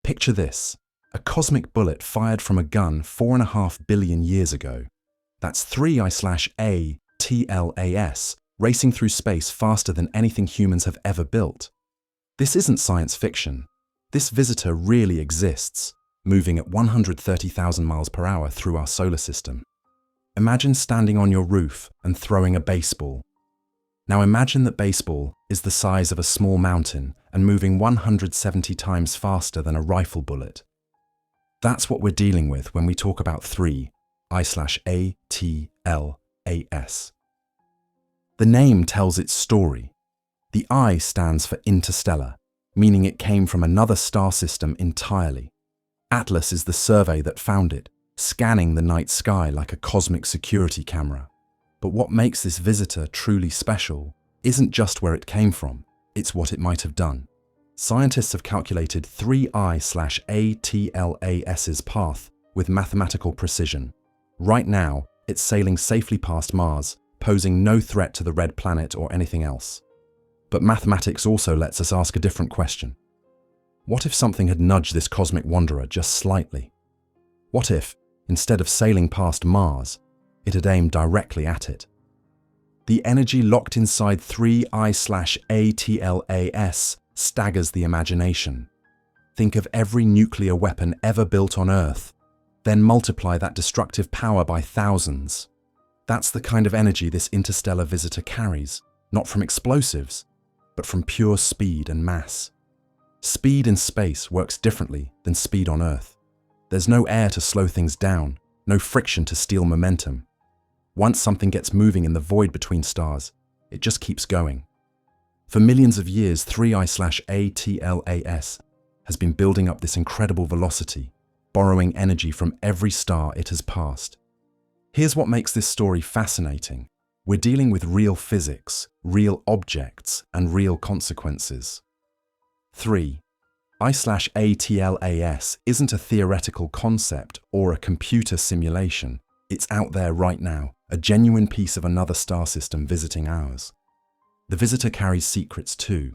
Picture this, a cosmic bullet fired from a gun 4.5 billion years ago. That's 3I/A TLAS, racing through space faster than anything humans have ever built. This isn't science fiction. This visitor really exists, moving at 130,000 miles per hour through our solar system. Imagine standing on your roof and throwing a baseball. Now imagine that baseball is the size of a small mountain and moving 170 times faster than a rifle bullet. That's what we're dealing with when we talk about 3I/A TLAS. The name tells its story. The I stands for interstellar, meaning it came from another star system entirely. Atlas is the survey that found it, scanning the night sky like a cosmic security camera. But what makes this visitor truly special isn't just where it came from, it's what it might have done. Scientists have calculated 3I/A TLAS's path with mathematical precision. Right now, it's sailing safely past Mars, posing no threat to the red planet or anything else. But mathematics also lets us ask a different question. What if something had nudged this cosmic wanderer just slightly? What if, instead of sailing past Mars, it had aimed directly at it? The energy locked inside 3I/A TLAS staggers the imagination. Think of every nuclear weapon ever built on Earth, then multiply that destructive power by thousands. That's the kind of energy this interstellar visitor carries, not from explosives, but from pure speed and mass. Speed in space works differently than speed on Earth. There's no air to slow things down, no friction to steal momentum. Once something gets moving in the void between stars, it just keeps going. For millions of years, 3I/A TLAS has been building up this incredible velocity, borrowing energy from every star it has passed. Here's what makes this story fascinating. We're dealing with real physics, real objects, and real consequences. 3I/A TLAS isn't a theoretical concept or a computer simulation. It's out there right now, a genuine piece of another star system visiting ours. The visitor carries secrets too.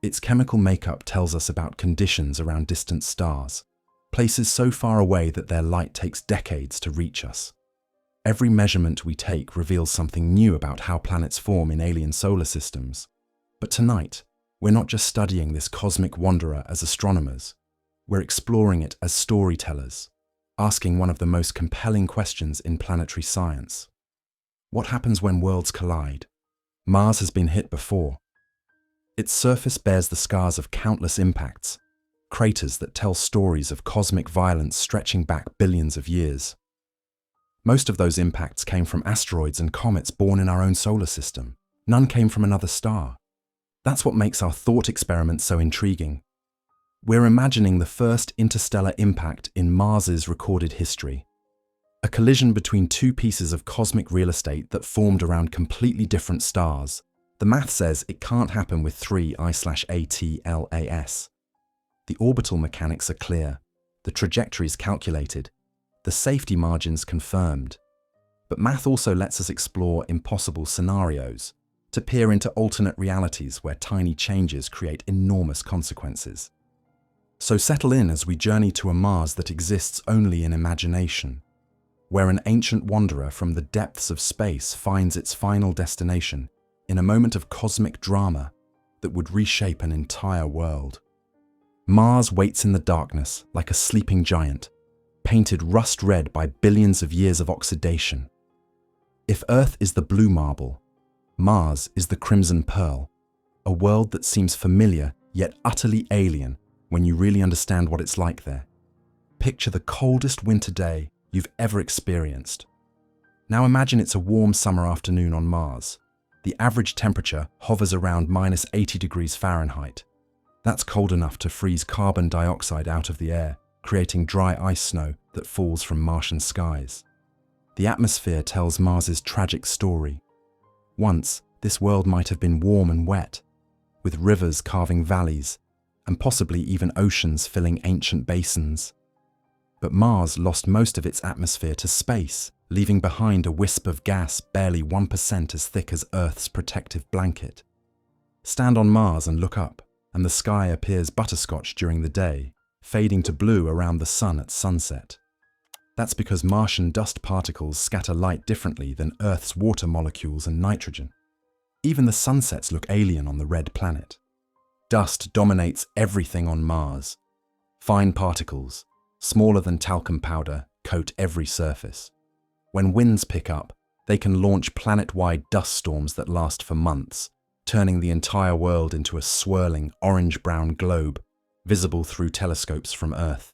Its chemical makeup tells us about conditions around distant stars, places so far away that their light takes decades to reach us. Every measurement we take reveals something new about how planets form in alien solar systems. But tonight, we're not just studying this cosmic wanderer as astronomers. We're exploring it as storytellers, asking one of the most compelling questions in planetary science. What happens when worlds collide? Mars has been hit before. Its surface bears the scars of countless impacts, craters that tell stories of cosmic violence stretching back billions of years. Most of those impacts came from asteroids and comets born in our own solar system. None came from another star. That's what makes our thought experiment so intriguing. We're imagining the first interstellar impact in Mars's recorded history. A collision between two pieces of cosmic real estate that formed around completely different stars. The math says it can't happen with 3I/A TLAS. The orbital mechanics are clear, the trajectories calculated, the safety margins confirmed. But math also lets us explore impossible scenarios, to peer into alternate realities where tiny changes create enormous consequences. So settle in as we journey to a Mars that exists only in imagination, where an ancient wanderer from the depths of space finds its final destination in a moment of cosmic drama that would reshape an entire world. Mars waits in the darkness like a sleeping giant, painted rust red by billions of years of oxidation. If Earth is the blue marble, Mars is the crimson pearl, a world that seems familiar yet utterly alien when you really understand what it's like there. Picture the coldest winter day you've ever experienced. Now imagine it's a warm summer afternoon on Mars. The average temperature hovers around -80 degrees Fahrenheit. That's cold enough to freeze carbon dioxide out of the air, creating dry ice snow that falls from Martian skies. The atmosphere tells Mars's tragic story. Once, this world might have been warm and wet, with rivers carving valleys, and possibly even oceans filling ancient basins. But Mars lost most of its atmosphere to space, leaving behind a wisp of gas barely 1% as thick as Earth's protective blanket. Stand on Mars and look up, and the sky appears butterscotch during the day, fading to blue around the sun at sunset. That's because Martian dust particles scatter light differently than Earth's water molecules and nitrogen. Even the sunsets look alien on the red planet. Dust dominates everything on Mars. Fine particles, smaller than talcum powder, coat every surface. When winds pick up, they can launch planet-wide dust storms that last for months, turning the entire world into a swirling orange-brown globe, visible through telescopes from Earth.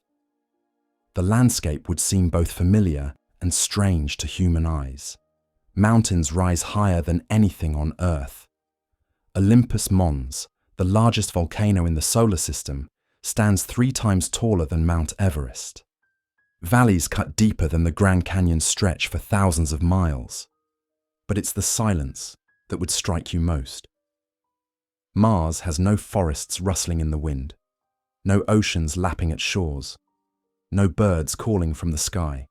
The landscape would seem both familiar and strange to human eyes. Mountains rise higher than anything on Earth. Olympus Mons, the largest volcano in the solar system, stands 3 times taller than Mount Everest. Valleys cut deeper than the Grand Canyon stretch for thousands of miles. But it's the silence that would strike you most. Mars has no forests rustling in the wind, no oceans lapping at shores, no birds calling from the sky.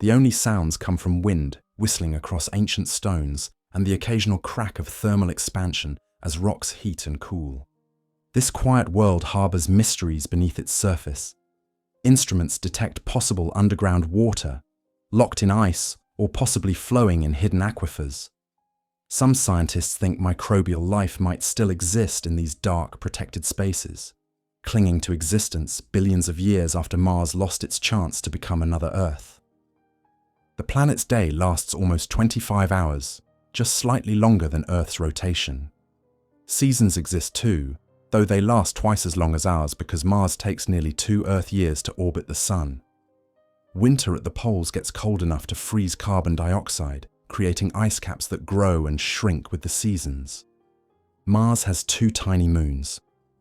The only sounds come from wind whistling across ancient stones and the occasional crack of thermal expansion as rocks heat and cool. This quiet world harbors mysteries beneath its surface. Instruments detect possible underground water, locked in ice or possibly flowing in hidden aquifers. Some scientists think microbial life might still exist in these dark, protected spaces, clinging to existence billions of years after Mars lost its chance to become another Earth. The planet's day lasts almost 25 hours, just slightly longer than Earth's rotation. Seasons exist too, though they last twice as long as ours because Mars takes nearly 2 Earth years to orbit the Sun. Winter at the poles gets cold enough to freeze carbon dioxide, creating ice caps that grow and shrink with the seasons. Mars has 2 tiny moons,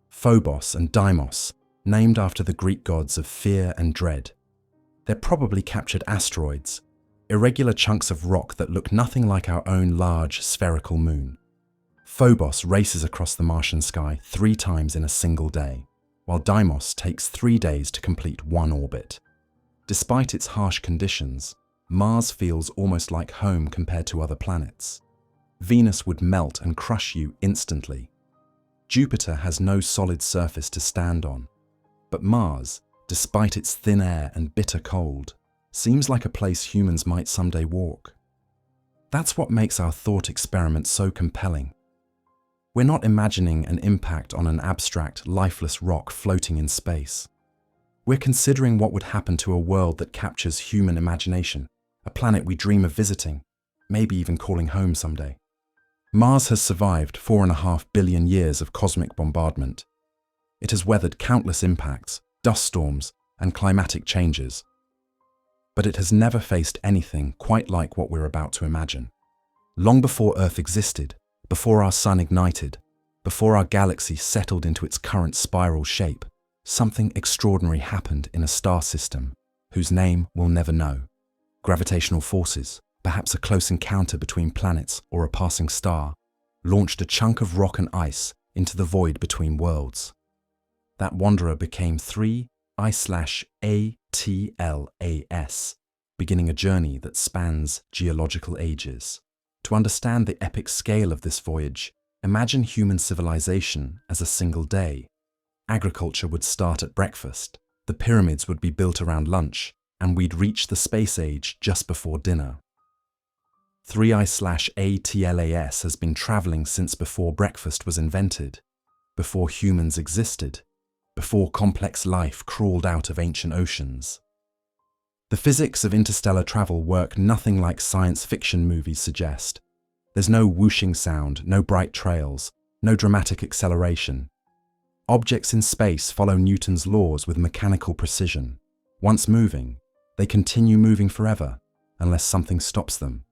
Phobos and Deimos, named after the Greek gods of fear and dread. They're probably captured asteroids, irregular chunks of rock that look nothing like our own large spherical moon. Phobos races across the Martian sky 3 times in a single day, while Deimos takes 3 days to complete 1 orbit. Despite its harsh conditions, Mars feels almost like home compared to other planets. Venus would melt and crush you instantly. Jupiter has no solid surface to stand on. But Mars, despite its thin air and bitter cold, seems like a place humans might someday walk. That's what makes our thought experiment so compelling. We're not imagining an impact on an abstract, lifeless rock floating in space. We're considering what would happen to a world that captures human imagination, a planet we dream of visiting, maybe even calling home someday. Mars has survived 4.5 billion years of cosmic bombardment. It has weathered countless impacts, dust storms, and climatic changes. But it has never faced anything quite like what we're about to imagine. Long before Earth existed, before our sun ignited, before our galaxy settled into its current spiral shape, something extraordinary happened in a star system whose name we'll never know. Gravitational forces, perhaps a close encounter between planets or a passing star, launched a chunk of rock and ice into the void between worlds. That wanderer became 3I/ATLAS, beginning a journey that spans geological ages. To understand the epic scale of this voyage, imagine human civilization as a single day. Agriculture would start at breakfast, the pyramids would be built around lunch, and we'd reach the space age just before dinner. 3I/ATLAS has been traveling since before breakfast was invented, before humans existed, before complex life crawled out of ancient oceans. The physics of interstellar travel work nothing like science fiction movies suggest. There's no whooshing sound, no bright trails, no dramatic acceleration. Objects in space follow Newton's laws with mechanical precision. Once moving, they continue moving forever, unless something stops them.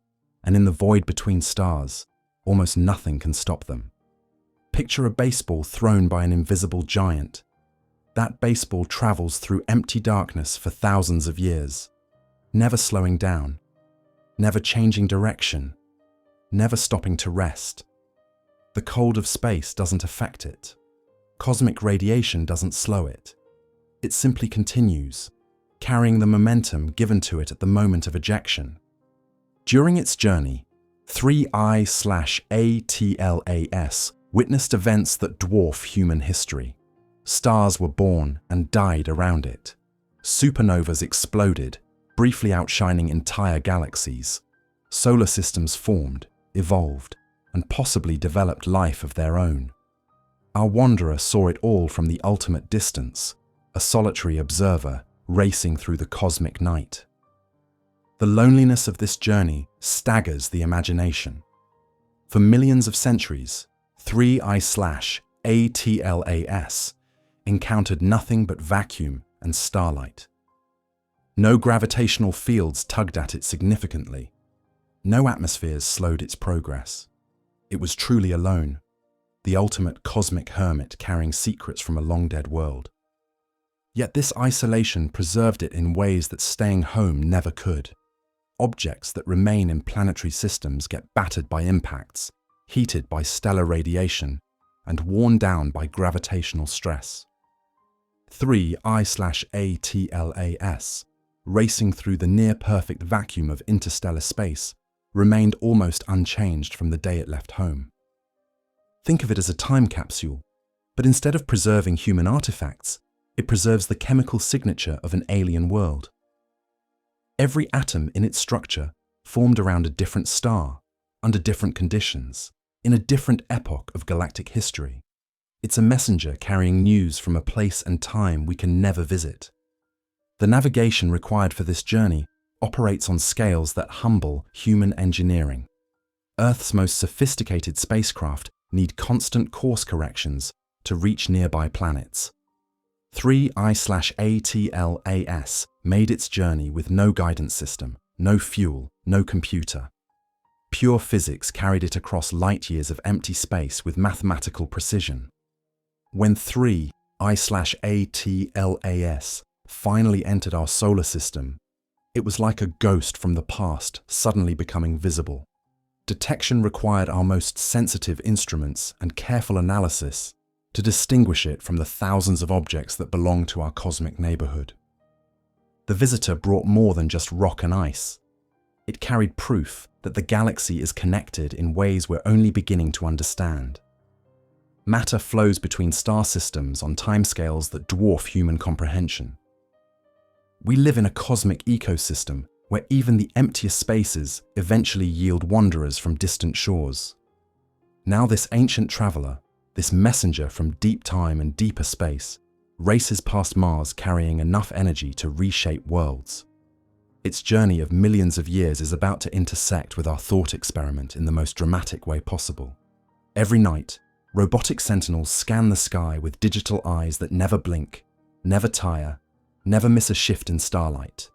And in the void between stars, almost nothing can stop them. Picture a baseball thrown by an invisible giant. That baseball travels through empty darkness for thousands of years, never slowing down, never changing direction, never stopping to rest. The cold of space doesn't affect it. Cosmic radiation doesn't slow it. It simply continues, carrying the momentum given to it at the moment of ejection. During its journey, 3I/ATLAS witnessed events that dwarf human history. Stars were born and died around it. Supernovas exploded, briefly outshining entire galaxies. Solar systems formed, evolved, and possibly developed life of their own. Our wanderer saw it all from the ultimate distance, a solitary observer racing through the cosmic night. The loneliness of this journey staggers the imagination. For millions of centuries, 3I/ATLAS encountered nothing but vacuum and starlight. No gravitational fields tugged at it significantly. No atmospheres slowed its progress. It was truly alone, the ultimate cosmic hermit carrying secrets from a long-dead world. Yet this isolation preserved it in ways that staying home never could. Objects that remain in planetary systems get battered by impacts, heated by stellar radiation, and worn down by gravitational stress. 3I/ATLAS, racing through the near-perfect vacuum of interstellar space, remained almost unchanged from the day it left home. Think of it as a time capsule, but instead of preserving human artifacts, it preserves the chemical signature of an alien world. Every atom in its structure formed around a different star, under different conditions, in a different epoch of galactic history. It's a messenger carrying news from a place and time we can never visit. The navigation required for this journey operates on scales that humble human engineering. Earth's most sophisticated spacecraft need constant course corrections to reach nearby planets. 3I/ATLAS made its journey with no guidance system, no fuel, no computer. Pure physics carried it across light years of empty space with mathematical precision. When 3I/ATLAS finally entered our solar system, it was like a ghost from the past suddenly becoming visible. Detection required our most sensitive instruments and careful analysis to distinguish it from the thousands of objects that belong to our cosmic neighborhood. The visitor brought more than just rock and ice. It carried proof that the galaxy is connected in ways we're only beginning to understand. Matter flows between star systems on timescales that dwarf human comprehension. We live in a cosmic ecosystem where even the emptiest spaces eventually yield wanderers from distant shores. Now this ancient traveler, this messenger from deep time and deeper space, races past Mars carrying enough energy to reshape worlds. Its journey of millions of years is about to intersect with our thought experiment in the most dramatic way possible. Every night, robotic sentinels scan the sky with digital eyes that never blink, never tire, never miss a shift in starlight.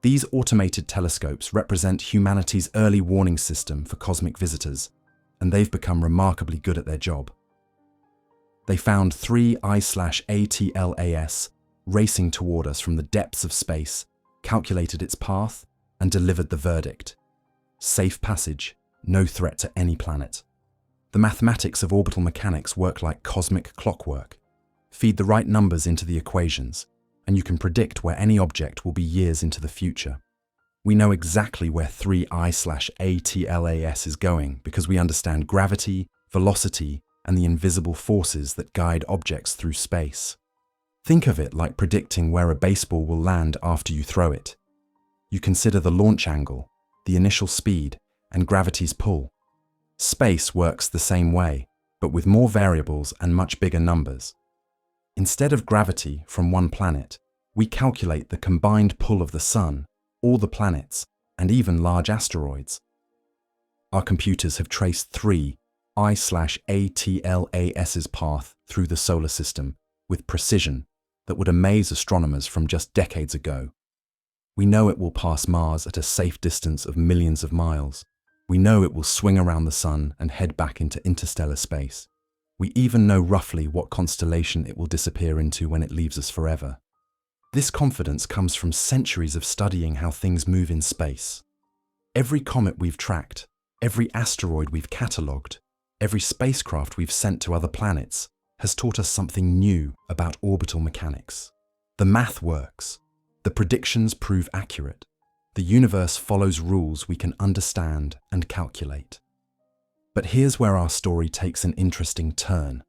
These automated telescopes represent humanity's early warning system for cosmic visitors, and they've become remarkably good at their job. They found 3I/ATLAS racing toward us from the depths of space, calculated its path, and delivered the verdict. Safe passage, no threat to any planet. The mathematics of orbital mechanics work like cosmic clockwork. Feed the right numbers into the equations, and you can predict where any object will be years into the future. We know exactly where 3I/ATLAS is going because we understand gravity, velocity, and the invisible forces that guide objects through space. Think of it like predicting where a baseball will land after you throw it. You consider the launch angle, the initial speed, and gravity's pull. Space works the same way, but with more variables and much bigger numbers. Instead of gravity from one planet, we calculate the combined pull of the Sun, all the planets, and even large asteroids. Our computers have traced 3I/ATLAS's path through the solar system with precision that would amaze astronomers from just decades ago. We know it will pass Mars at a safe distance of millions of miles. We know it will swing around the Sun and head back into interstellar space. We even know roughly what constellation it will disappear into when it leaves us forever. This confidence comes from centuries of studying how things move in space. Every comet we've tracked, every asteroid we've catalogued, every spacecraft we've sent to other planets has taught us something new about orbital mechanics. The math works. The predictions prove accurate. The universe follows rules we can understand and calculate. But here's where our story takes an interesting turn.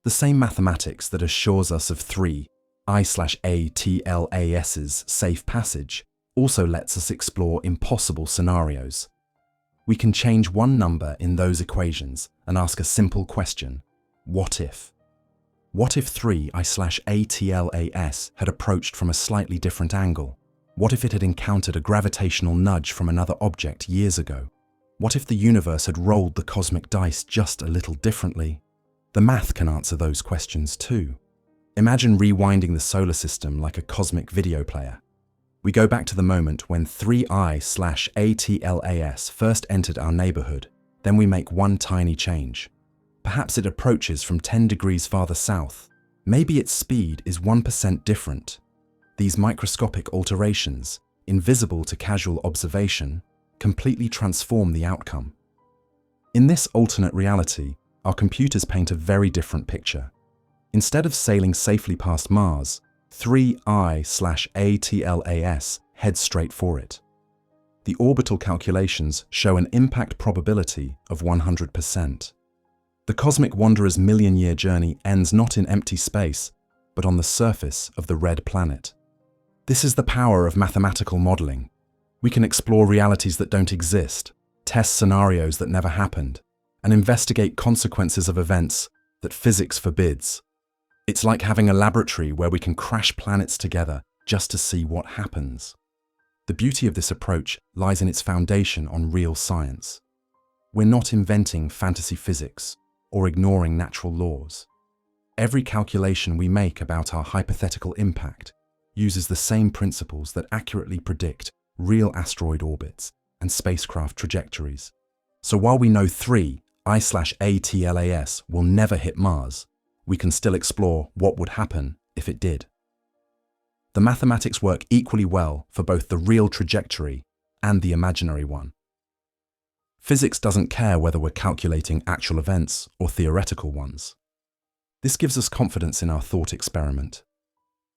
The same mathematics that assures us of 3 I/ATLAS's safe passage also lets us explore impossible scenarios. We can change one number in those equations and ask a simple question: what if? What if 3 I/ATLAS had approached from a slightly different angle? What if it had encountered a gravitational nudge from another object years ago? What if the universe had rolled the cosmic dice just a little differently? The math can answer those questions too. Imagine rewinding the solar system like a cosmic video player. We go back to the moment when 3 I/ATLAS first entered our neighborhood. Then we make one tiny change. Perhaps it approaches from 10 degrees farther south. Maybe its speed is 1% different. These microscopic alterations, invisible to casual observation, completely transform the outcome. In this alternate reality, our computers paint a very different picture. Instead of sailing safely past Mars, 3 I/ATLAS heads straight for it. The orbital calculations show an impact probability of 100%. The cosmic wanderer's million-year journey ends not in empty space, but on the surface of the red planet. This is the power of mathematical modeling. We can explore realities that don't exist, test scenarios that never happened, and investigate consequences of events that physics forbids. It's like having a laboratory where we can crash planets together just to see what happens. The beauty of this approach lies in its foundation on real science. We're not inventing fantasy physics or ignoring natural laws. Every calculation we make about our hypothetical impact uses the same principles that accurately predict real asteroid orbits and spacecraft trajectories. So while we know 3 I/ATLAS will never hit Mars, we can still explore what would happen if it did. The mathematics work equally well for both the real trajectory and the imaginary one. Physics doesn't care whether we're calculating actual events or theoretical ones. This gives us confidence in our thought experiment.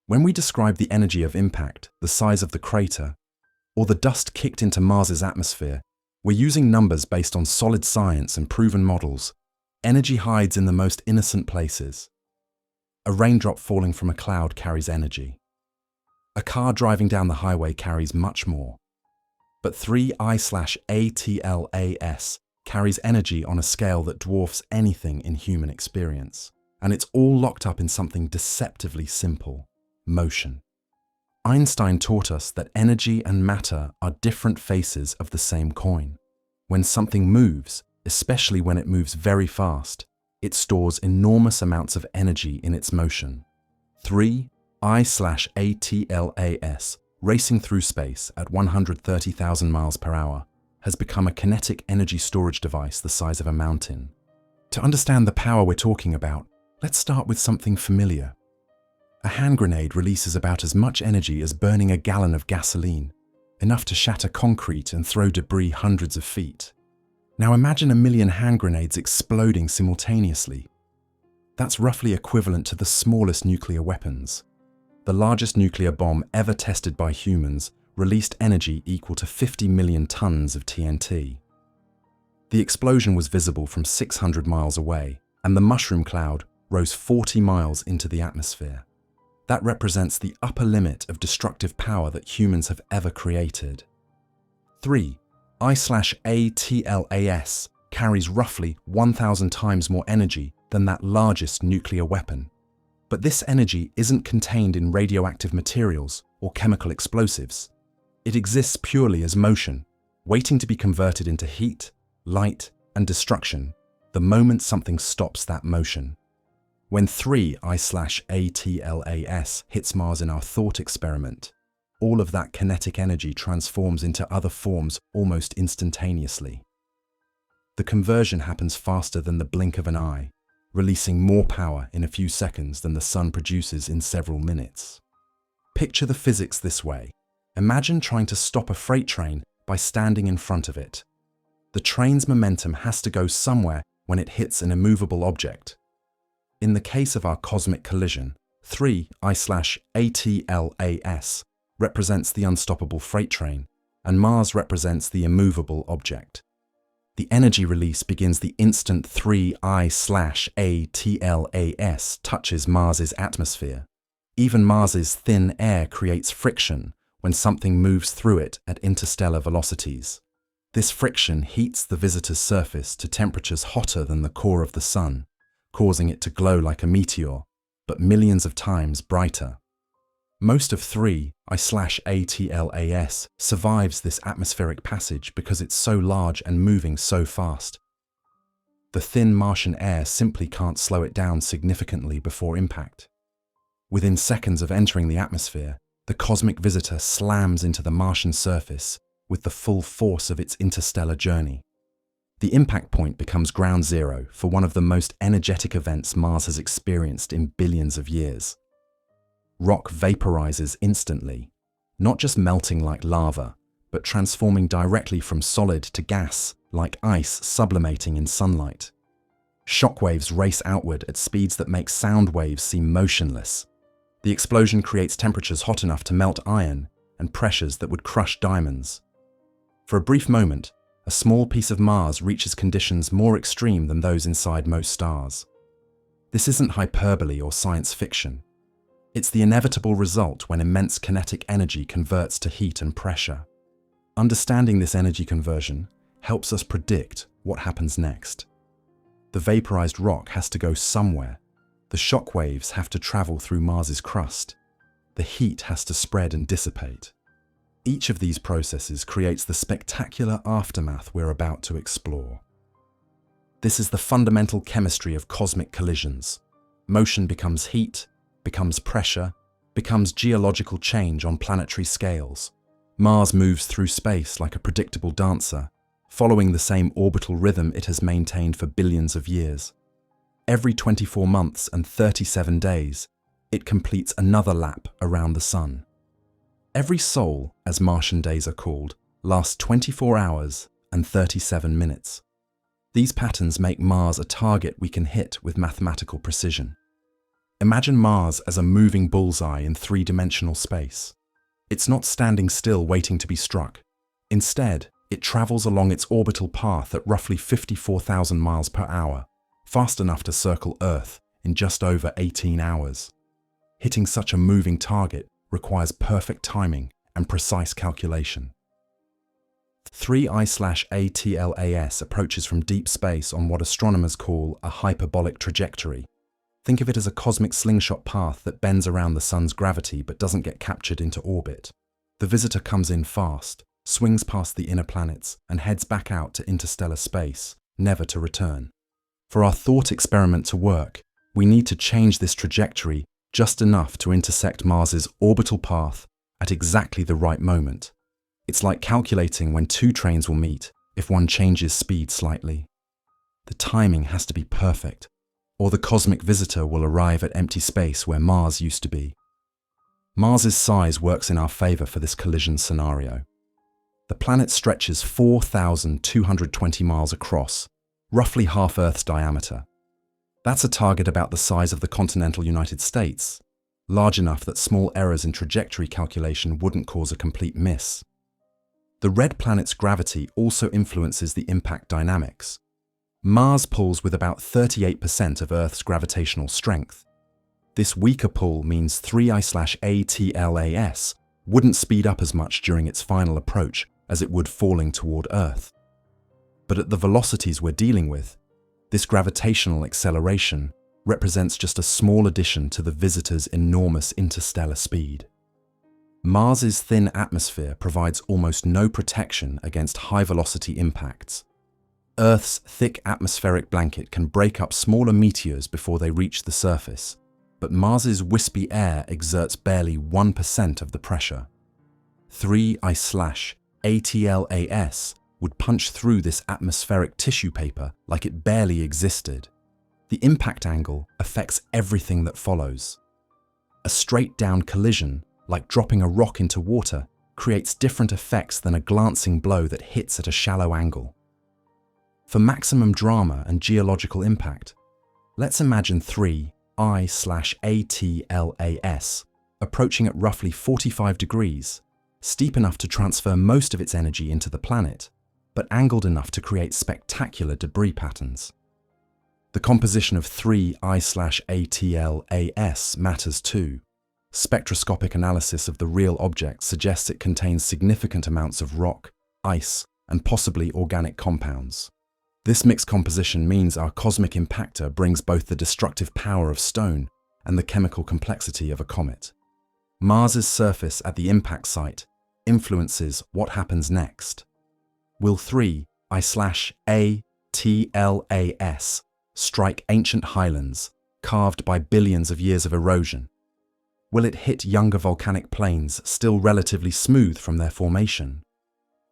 When we describe the energy of impact, the size of the crater, or the dust kicked into Mars's atmosphere, we're using numbers based on solid science and proven models. Energy hides in the most innocent places. A raindrop falling from a cloud carries energy. A car driving down the highway carries much more. But 3 I/ATLAS carries energy on a scale that dwarfs anything in human experience. And it's all locked up in something deceptively simple: motion. Einstein taught us that energy and matter are different faces of the same coin. When something moves, especially when it moves very fast, it stores enormous amounts of energy in its motion. 3 I/ATLAS, racing through space at 130,000 miles per hour, has become a kinetic energy storage device the size of a mountain. To understand the power we're talking about, let's start with something familiar. A hand grenade releases about as much energy as burning a gallon of gasoline, enough to shatter concrete and throw debris hundreds of feet. Now imagine a million hand grenades exploding simultaneously. That's roughly equivalent to the smallest nuclear weapons. The largest nuclear bomb ever tested by humans released energy equal to 50 million tons of TNT. The explosion was visible from 600 miles away, and the mushroom cloud rose 40 miles into the atmosphere. That represents the upper limit of destructive power that humans have ever created. 3 I/ATLAS carries roughly 1,000 times more energy than that largest nuclear weapon. But this energy isn't contained in radioactive materials or chemical explosives. It exists purely as motion, waiting to be converted into heat, light, and destruction the moment something stops that motion. When 3 I/ATLAS hits Mars in our thought experiment, all of that kinetic energy transforms into other forms almost instantaneously. The conversion happens faster than the blink of an eye, releasing more power in a few seconds than the sun produces in several minutes. Picture the physics this way. Imagine trying to stop a freight train by standing in front of it. The train's momentum has to go somewhere when it hits an immovable object. In the case of our cosmic collision, 3 I/ATLAS represents the unstoppable freight train, and Mars represents the immovable object. The energy release begins the instant 3I/ATLAS touches Mars's atmosphere. Even Mars's thin air creates friction when something moves through it at interstellar velocities. This friction heats the visitor's surface to temperatures hotter than the core of the Sun, causing it to glow like a meteor, but millions of times brighter. Most of 3I/ATLAS survives this atmospheric passage because it's so large and moving so fast. The thin Martian air simply can't slow it down significantly before impact. Within seconds of entering the atmosphere, the cosmic visitor slams into the Martian surface with the full force of its interstellar journey. The impact point becomes ground zero for one of the most energetic events Mars has experienced in billions of years. Rock vaporizes instantly, not just melting like lava, but transforming directly from solid to gas, like ice sublimating in sunlight. Shockwaves race outward at speeds that make sound waves seem motionless. The explosion creates temperatures hot enough to melt iron and pressures that would crush diamonds. For a brief moment, a small piece of Mars reaches conditions more extreme than those inside most stars. This isn't hyperbole or science fiction. It's the inevitable result when immense kinetic energy converts to heat and pressure. Understanding this energy conversion helps us predict what happens next. The vaporized rock has to go somewhere. The shock waves have to travel through Mars's crust. The heat has to spread and dissipate. Each of these processes creates the spectacular aftermath we're about to explore. This is the fundamental chemistry of cosmic collisions. Motion becomes heat, becomes pressure, becomes geological change on planetary scales. Mars moves through space like a predictable dancer, following the same orbital rhythm it has maintained for billions of years. Every 24 months and 37 days, it completes another lap around the Sun. Every sol, as Martian days are called, lasts 24 hours and 37 minutes. These patterns make Mars a target we can hit with mathematical precision. Imagine Mars as a moving bullseye in three-dimensional space. It's not standing still waiting to be struck. Instead, it travels along its orbital path at roughly 54,000 miles per hour, fast enough to circle Earth in just over 18 hours. Hitting such a moving target requires perfect timing and precise calculation. 3I/ATLAS approaches from deep space on what astronomers call a hyperbolic trajectory. Think of it as a cosmic slingshot path that bends around the Sun's gravity but doesn't get captured into orbit. The visitor comes in fast, swings past the inner planets, and heads back out to interstellar space, never to return. For our thought experiment to work, we need to change this trajectory just enough to intersect Mars's orbital path at exactly the right moment. It's like calculating when two trains will meet if one changes speed slightly. The timing has to be perfect, or the cosmic visitor will arrive at empty space where Mars used to be. Mars's size works in our favor for this collision scenario. The planet stretches 4,220 miles across, roughly half Earth's diameter. That's a target about the size of the continental United States, large enough that small errors in trajectory calculation wouldn't cause a complete miss. The red planet's gravity also influences the impact dynamics. Mars pulls with about 38% of Earth's gravitational strength. This weaker pull means 3I/ATLAS wouldn't speed up as much during its final approach as it would falling toward Earth. But at the velocities we're dealing with, this gravitational acceleration represents just a small addition to the visitor's enormous interstellar speed. Mars's thin atmosphere provides almost no protection against high-velocity impacts. Earth's thick atmospheric blanket can break up smaller meteors before they reach the surface, but Mars's wispy air exerts barely 1% of the pressure. 3I/ATLAS would punch through this atmospheric tissue paper like it barely existed. The impact angle affects everything that follows. A straight-down collision, like dropping a rock into water, creates different effects than a glancing blow that hits at a shallow angle. For maximum drama and geological impact, let's imagine 3I/ATLAS approaching at roughly 45 degrees, steep enough to transfer most of its energy into the planet, but angled enough to create spectacular debris patterns. The composition of 3I/ATLAS matters too. Spectroscopic analysis of the real object suggests it contains significant amounts of rock, ice, and possibly organic compounds. This mixed composition means our cosmic impactor brings both the destructive power of stone and the chemical complexity of a comet. Mars's surface at the impact site influences what happens next. Will 3I/ATLAS strike ancient highlands carved by billions of years of erosion? Will it hit younger volcanic plains still relatively smooth from their formation?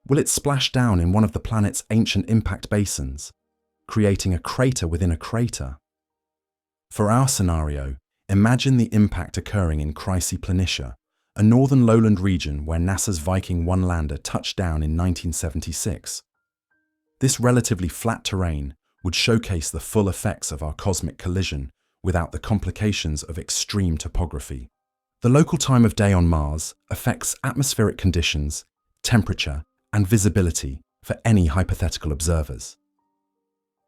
Will it splash down in one of the planet's ancient impact basins, creating a crater within a crater? For our scenario, imagine the impact occurring in Chryse Planitia, a northern lowland region where NASA's Viking 1 lander touched down in 1976. This relatively flat terrain would showcase the full effects of our cosmic collision without the complications of extreme topography. The local time of day on Mars affects atmospheric conditions, temperature, and visibility for any hypothetical observers.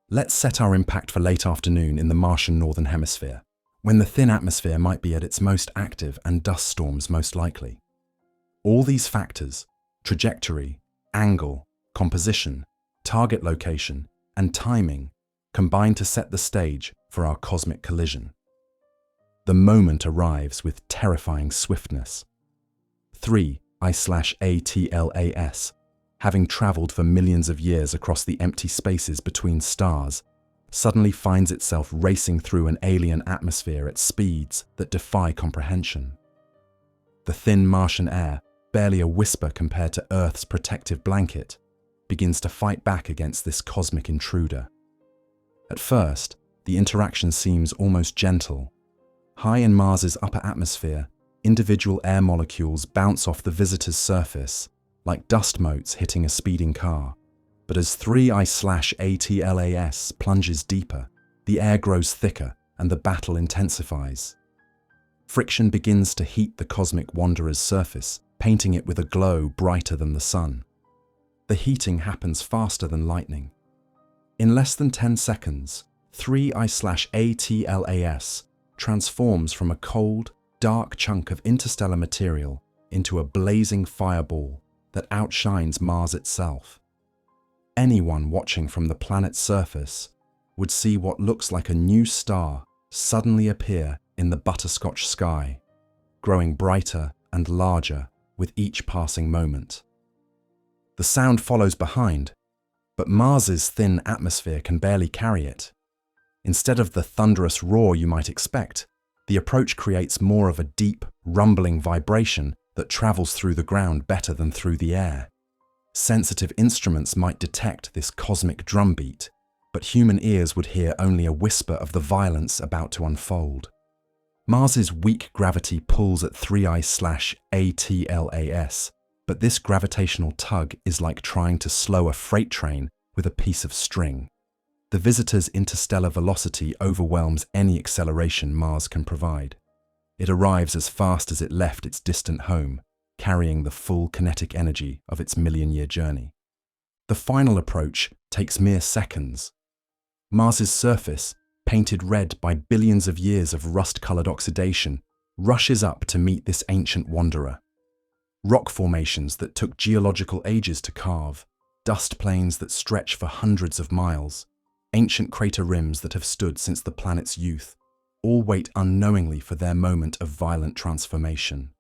Let's set our impact for late afternoon in the Martian northern hemisphere, when the thin atmosphere might be at its most active and dust storms most likely. All these factors, trajectory, angle, composition, target location, and timing, combine to set the stage for our cosmic collision. The moment arrives with terrifying swiftness. 3I/ATLAS, having traveled for millions of years across the empty spaces between stars, suddenly finds itself racing through an alien atmosphere at speeds that defy comprehension. The thin Martian air, barely a whisper compared to Earth's protective blanket, begins to fight back against this cosmic intruder. At first, the interaction seems almost gentle. High in Mars's upper atmosphere, individual air molecules bounce off the visitor's surface, like dust motes hitting a speeding car. But as 3I/ATLAS plunges deeper, the air grows thicker and the battle intensifies. Friction begins to heat the cosmic wanderer's surface, painting it with a glow brighter than the sun. The heating happens faster than lightning. In less than 10 seconds, 3I/ATLAS transforms from a cold, dark chunk of interstellar material into a blazing fireball that outshines Mars itself. Anyone watching from the planet's surface would see what looks like a new star suddenly appear in the butterscotch sky, growing brighter and larger with each passing moment. The sound follows behind, but Mars's thin atmosphere can barely carry it. Instead of the thunderous roar you might expect, the approach creates more of a deep, rumbling vibration that travels through the ground better than through the air. Sensitive instruments might detect this cosmic drumbeat, but human ears would hear only a whisper of the violence about to unfold. Mars's weak gravity pulls at 3I/ATLAS, but this gravitational tug is like trying to slow a freight train with a piece of string. The visitor's interstellar velocity overwhelms any acceleration Mars can provide. It arrives as fast as it left its distant home, carrying the full kinetic energy of its million-year journey. The final approach takes mere seconds. Mars's surface, painted red by billions of years of rust-colored oxidation, rushes up to meet this ancient wanderer. Rock formations that took geological ages to carve, dust plains that stretch for hundreds of miles, ancient crater rims that have stood since the planet's youth, all wait unknowingly for their moment of violent transformation.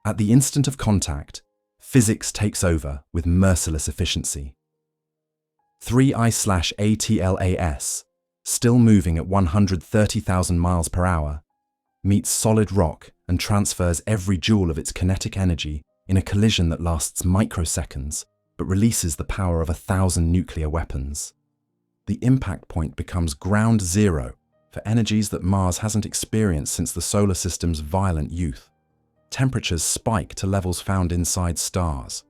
At the instant of contact, physics takes over with merciless efficiency. 3I/ATLAS, still moving at 130,000 miles per hour, meets solid rock and transfers every joule of its kinetic energy in a collision that lasts microseconds but releases the power of 1,000 nuclear weapons. The impact point becomes ground zero for energies that Mars hasn't experienced since the solar system's violent youth. Temperatures spike to levels found inside stars.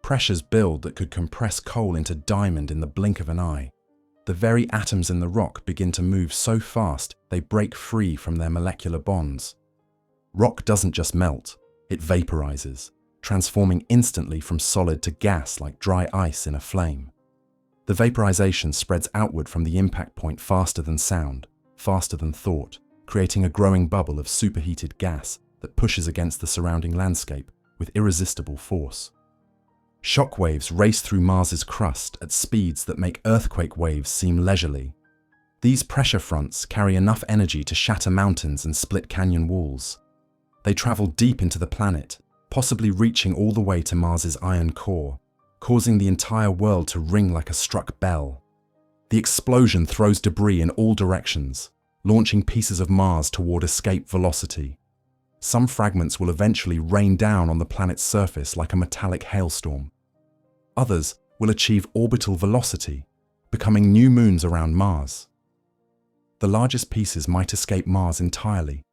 Pressures build that could compress coal into diamond in the blink of an eye. The very atoms in the rock begin to move so fast they break free from their molecular bonds. Rock doesn't just melt, it vaporizes, transforming instantly from solid to gas like dry ice in a flame. The vaporization spreads outward from the impact point faster than sound, faster than thought, creating a growing bubble of superheated gas that pushes against the surrounding landscape with irresistible force. Shock waves race through Mars's crust at speeds that make earthquake waves seem leisurely. These pressure fronts carry enough energy to shatter mountains and split canyon walls. They travel deep into the planet, possibly reaching all the way to Mars's iron core, causing the entire world to ring like a struck bell. The explosion throws debris in all directions, launching pieces of Mars toward escape velocity. Some fragments will eventually rain down on the planet's surface like a metallic hailstorm. Others will achieve orbital velocity, becoming new moons around Mars. The largest pieces might escape Mars entirely,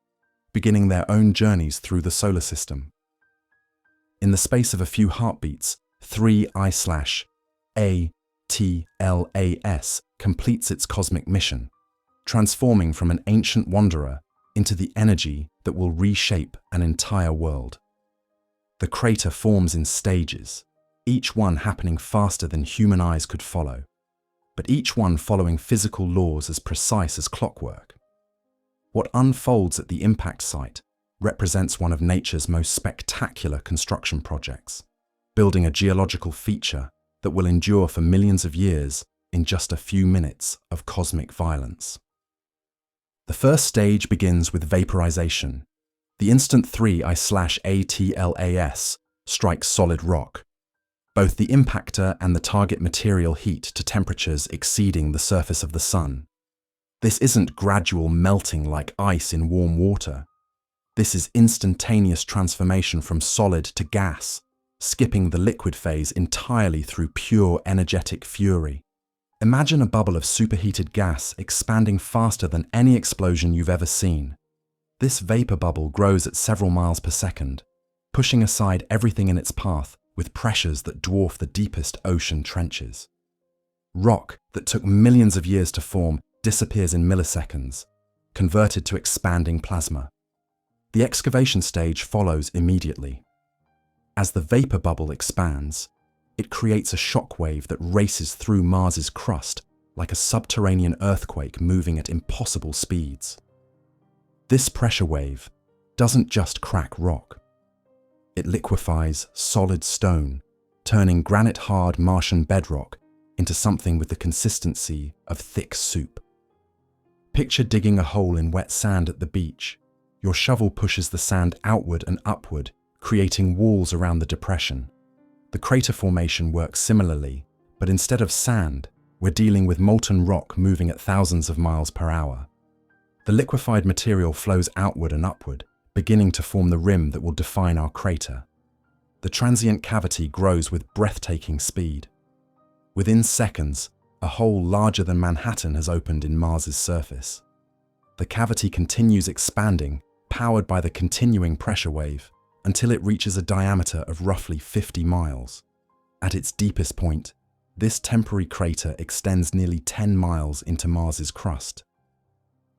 beginning their own journeys through the solar system. In the space of a few heartbeats, 3I/ATLAS completes its cosmic mission, transforming from an ancient wanderer into the energy that will reshape an entire world. The crater forms in stages, each one happening faster than human eyes could follow, but each one following physical laws as precise as clockwork. What unfolds at the impact site represents one of nature's most spectacular construction projects, building a geological feature that will endure for millions of years in just a few minutes of cosmic violence. The first stage begins with vaporization. The instant 3I/ATLAS strikes solid rock. Both the impactor and the target material heat to temperatures exceeding the surface of the sun. This isn't gradual melting like ice in warm water. This is instantaneous transformation from solid to gas, skipping the liquid phase entirely through pure energetic fury. Imagine a bubble of superheated gas expanding faster than any explosion you've ever seen. This vapor bubble grows at several miles per second, pushing aside everything in its path with pressures that dwarf the deepest ocean trenches. Rock that took millions of years to form disappears in milliseconds, converted to expanding plasma. The excavation stage follows immediately. As the vapor bubble expands, it creates a shock wave that races through Mars's crust like a subterranean earthquake moving at impossible speeds. This pressure wave doesn't just crack rock. It liquefies solid stone, turning granite-hard Martian bedrock into something with the consistency of thick soup. Picture digging a hole in wet sand at the beach. Your shovel pushes the sand outward and upward, creating walls around the depression. The crater formation works similarly, but instead of sand, we're dealing with molten rock moving at thousands of miles per hour. The liquefied material flows outward and upward, beginning to form the rim that will define our crater. The transient cavity grows with breathtaking speed. Within seconds, a hole larger than Manhattan has opened in Mars's surface. The cavity continues expanding, powered by the continuing pressure wave, until it reaches a diameter of roughly 50 miles. At its deepest point, this temporary crater extends nearly 10 miles into Mars's crust.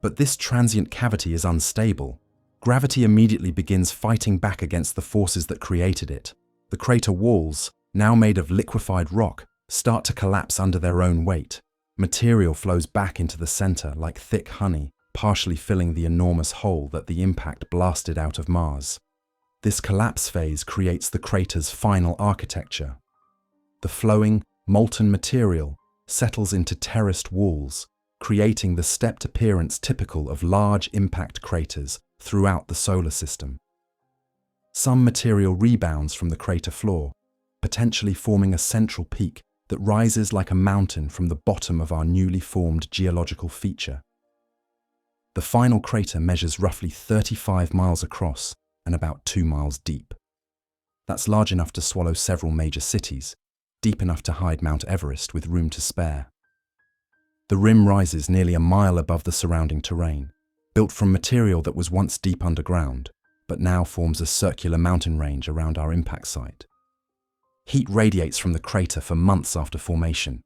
But this transient cavity is unstable. Gravity immediately begins fighting back against the forces that created it. The crater walls, now made of liquefied rock, start to collapse under their own weight. Material flows back into the center like thick honey, partially filling the enormous hole that the impact blasted out of Mars. This collapse phase creates the crater's final architecture. The flowing, molten material settles into terraced walls, creating the stepped appearance typical of large impact craters throughout the solar system. Some material rebounds from the crater floor, potentially forming a central peak that rises like a mountain from the bottom of our newly formed geological feature. The final crater measures roughly 35 miles across and about 2 miles deep. That's large enough to swallow several major cities, deep enough to hide Mount Everest with room to spare. The rim rises nearly a mile above the surrounding terrain, built from material that was once deep underground, but now forms a circular mountain range around our impact site. Heat radiates from the crater for months after formation.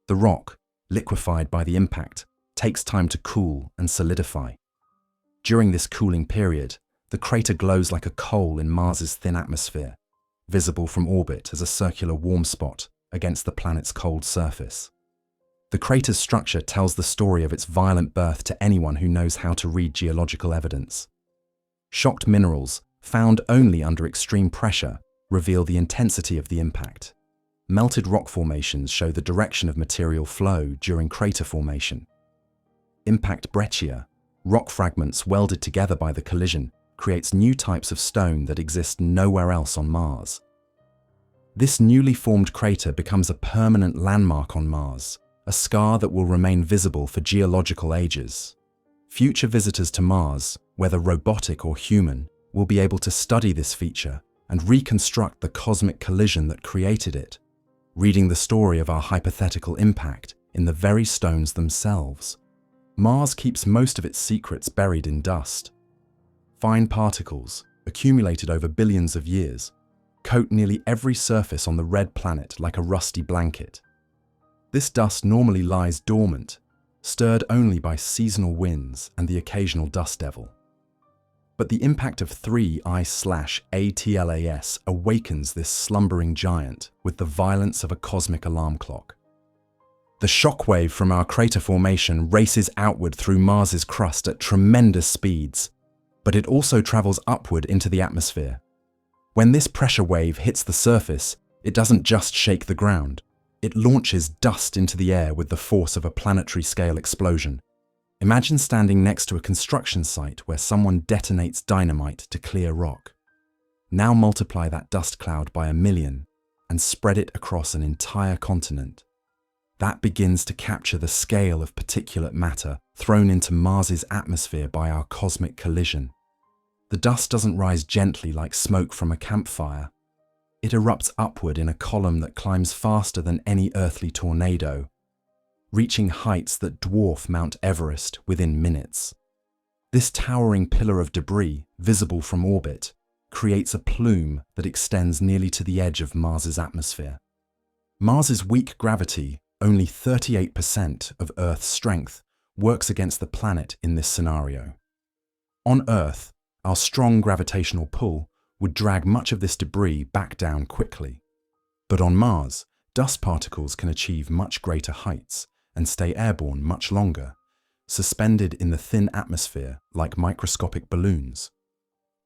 The rock, liquefied by the impact, takes time to cool and solidify. During this cooling period, the crater glows like a coal in Mars's thin atmosphere, visible from orbit as a circular warm spot against the planet's cold surface. The crater's structure tells the story of its violent birth to anyone who knows how to read geological evidence. Shocked minerals, found only under extreme pressure, reveal the intensity of the impact. Melted rock formations show the direction of material flow during crater formation. Impact breccia, rock fragments welded together by the collision, creates new types of stone that exist nowhere else on Mars. This newly formed crater becomes a permanent landmark on Mars, a scar that will remain visible for geological ages. Future visitors to Mars, whether robotic or human, will be able to study this feature and reconstruct the cosmic collision that created it, reading the story of our hypothetical impact in the very stones themselves. Mars keeps most of its secrets buried in dust. Fine particles, accumulated over billions of years, coat nearly every surface on the red planet like a rusty blanket. This dust normally lies dormant, stirred only by seasonal winds and the occasional dust devil. But the impact of 3I/ATLAS awakens this slumbering giant with the violence of a cosmic alarm clock. The shockwave from our crater formation races outward through Mars's crust at tremendous speeds, but it also travels upward into the atmosphere. When this pressure wave hits the surface, it doesn't just shake the ground. It launches dust into the air with the force of a planetary-scale explosion. Imagine standing next to a construction site where someone detonates dynamite to clear rock. Now multiply that dust cloud by 1,000,000 and spread it across an entire continent. That begins to capture the scale of particulate matter thrown into Mars's atmosphere by our cosmic collision. The dust doesn't rise gently like smoke from a campfire. It erupts upward in a column that climbs faster than any earthly tornado, reaching heights that dwarf Mount Everest within minutes. This towering pillar of debris, visible from orbit, creates a plume that extends nearly to the edge of Mars's atmosphere. Mars's weak gravity, only 38% of Earth's strength, works against the planet in this scenario. On Earth, our strong gravitational pull would drag much of this debris back down quickly. But on Mars, dust particles can achieve much greater heights and stay airborne much longer, suspended in the thin atmosphere like microscopic balloons.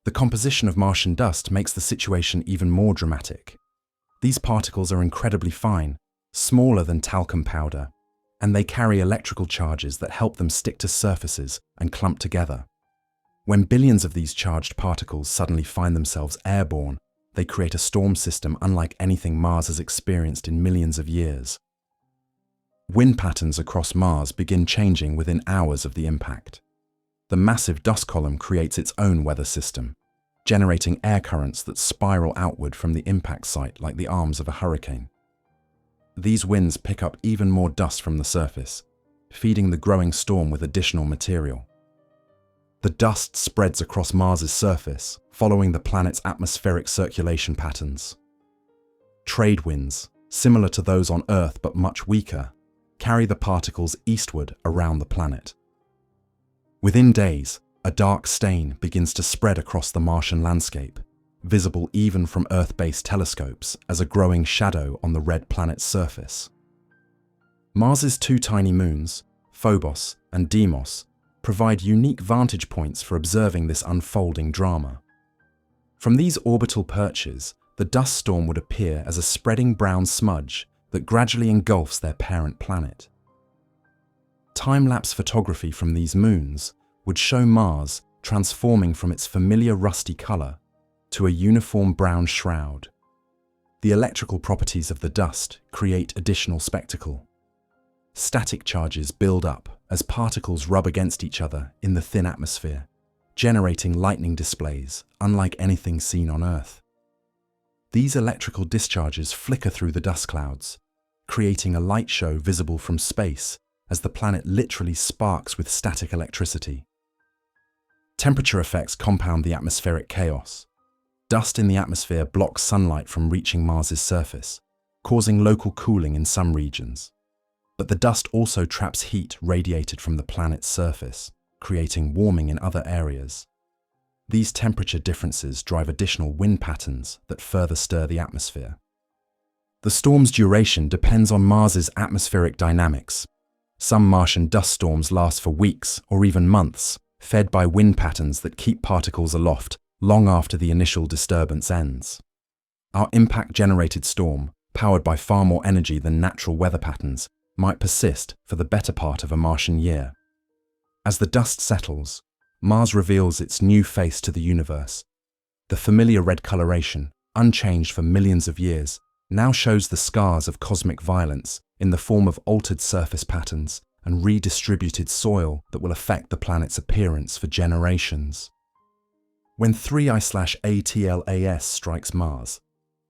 The composition of Martian dust makes the situation even more dramatic. These particles are incredibly fine, smaller than talcum powder, and they carry electrical charges that help them stick to surfaces and clump together. When billions of these charged particles suddenly find themselves airborne, they create a storm system unlike anything Mars has experienced in millions of years. Wind patterns across Mars begin changing within hours of the impact. The massive dust column creates its own weather system, generating air currents that spiral outward from the impact site like the arms of a hurricane. These winds pick up even more dust from the surface, feeding the growing storm with additional material. The dust spreads across Mars's surface, following the planet's atmospheric circulation patterns. Trade winds, similar to those on Earth but much weaker, carry the particles eastward around the planet. Within days, a dark stain begins to spread across the Martian landscape, visible even from Earth-based telescopes as a growing shadow on the red planet's surface. Mars's two tiny moons, Phobos and Deimos, provide unique vantage points for observing this unfolding drama. From these orbital perches, the dust storm would appear as a spreading brown smudge that gradually engulfs their parent planet. Time-lapse photography from these moons would show Mars transforming from its familiar rusty color to a uniform brown shroud. The electrical properties of the dust create additional spectacle. Static charges build up as particles rub against each other in the thin atmosphere, generating lightning displays unlike anything seen on Earth. These electrical discharges flicker through the dust clouds, creating a light show visible from space as the planet literally sparks with static electricity. Temperature effects compound the atmospheric chaos. Dust in the atmosphere blocks sunlight from reaching Mars's surface, causing local cooling in some regions. But the dust also traps heat radiated from the planet's surface, creating warming in other areas. These temperature differences drive additional wind patterns that further stir the atmosphere. The storm's duration depends on Mars's atmospheric dynamics. Some Martian dust storms last for weeks or even months, fed by wind patterns that keep particles aloft long after the initial disturbance ends. Our impact-generated storm, powered by far more energy than natural weather patterns, might persist for the better part of a Martian year. As the dust settles, Mars reveals its new face to the universe. The familiar red coloration, unchanged for millions of years, now shows the scars of cosmic violence in the form of altered surface patterns and redistributed soil that will affect the planet's appearance for generations. When 3I/ATLAS strikes Mars,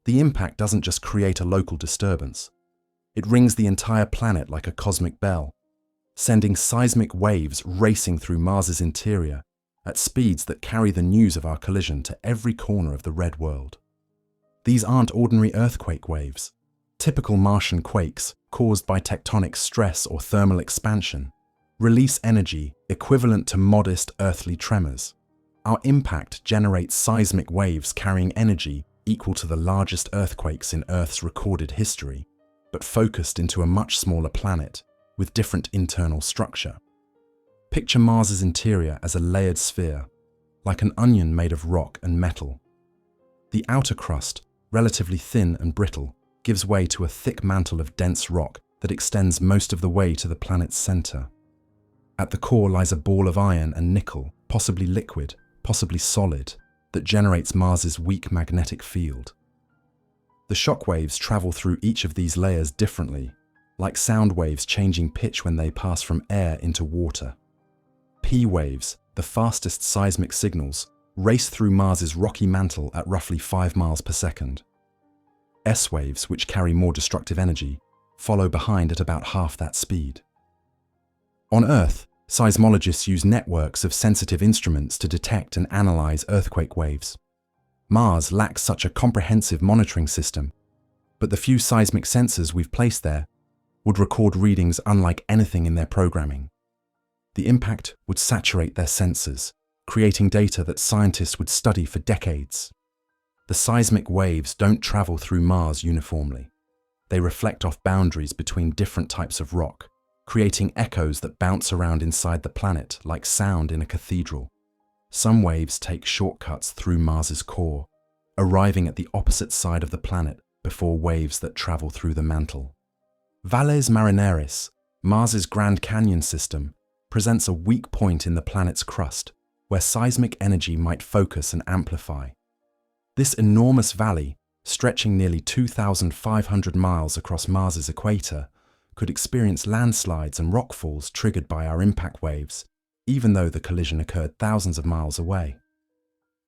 the impact doesn't just create a local disturbance. It rings the entire planet like a cosmic bell, sending seismic waves racing through Mars's interior at speeds that carry the news of our collision to every corner of the red world. These aren't ordinary earthquake waves. Typical Martian quakes, caused by tectonic stress or thermal expansion, release energy equivalent to modest earthly tremors. Our impact generates seismic waves carrying energy equal to the largest earthquakes in Earth's recorded history, but focused into a much smaller planet with different internal structure. Picture Mars's interior as a layered sphere, like an onion made of rock and metal. The outer crust, relatively thin and brittle, gives way to a thick mantle of dense rock that extends most of the way to the planet's center. At the core lies a ball of iron and nickel, possibly liquid, possibly solid, that generates Mars's weak magnetic field. The shock waves travel through each of these layers differently, like sound waves changing pitch when they pass from air into water. P waves, the fastest seismic signals, race through Mars's rocky mantle at roughly 5 miles per second. S waves, which carry more destructive energy, follow behind at about half that speed. On Earth, seismologists use networks of sensitive instruments to detect and analyze earthquake waves. Mars lacks such a comprehensive monitoring system, but the few seismic sensors we've placed there would record readings unlike anything in their programming. The impact would saturate their sensors, creating data that scientists would study for decades. The seismic waves don't travel through Mars uniformly. They reflect off boundaries between different types of rock, creating echoes that bounce around inside the planet like sound in a cathedral. Some waves take shortcuts through Mars's core, arriving at the opposite side of the planet before waves that travel through the mantle. Valles Marineris, Mars's Grand Canyon system, presents a weak point in the planet's crust where seismic energy might focus and amplify. This enormous valley, stretching nearly 2,500 miles across Mars's equator, could experience landslides and rockfalls triggered by our impact waves, even though the collision occurred thousands of miles away.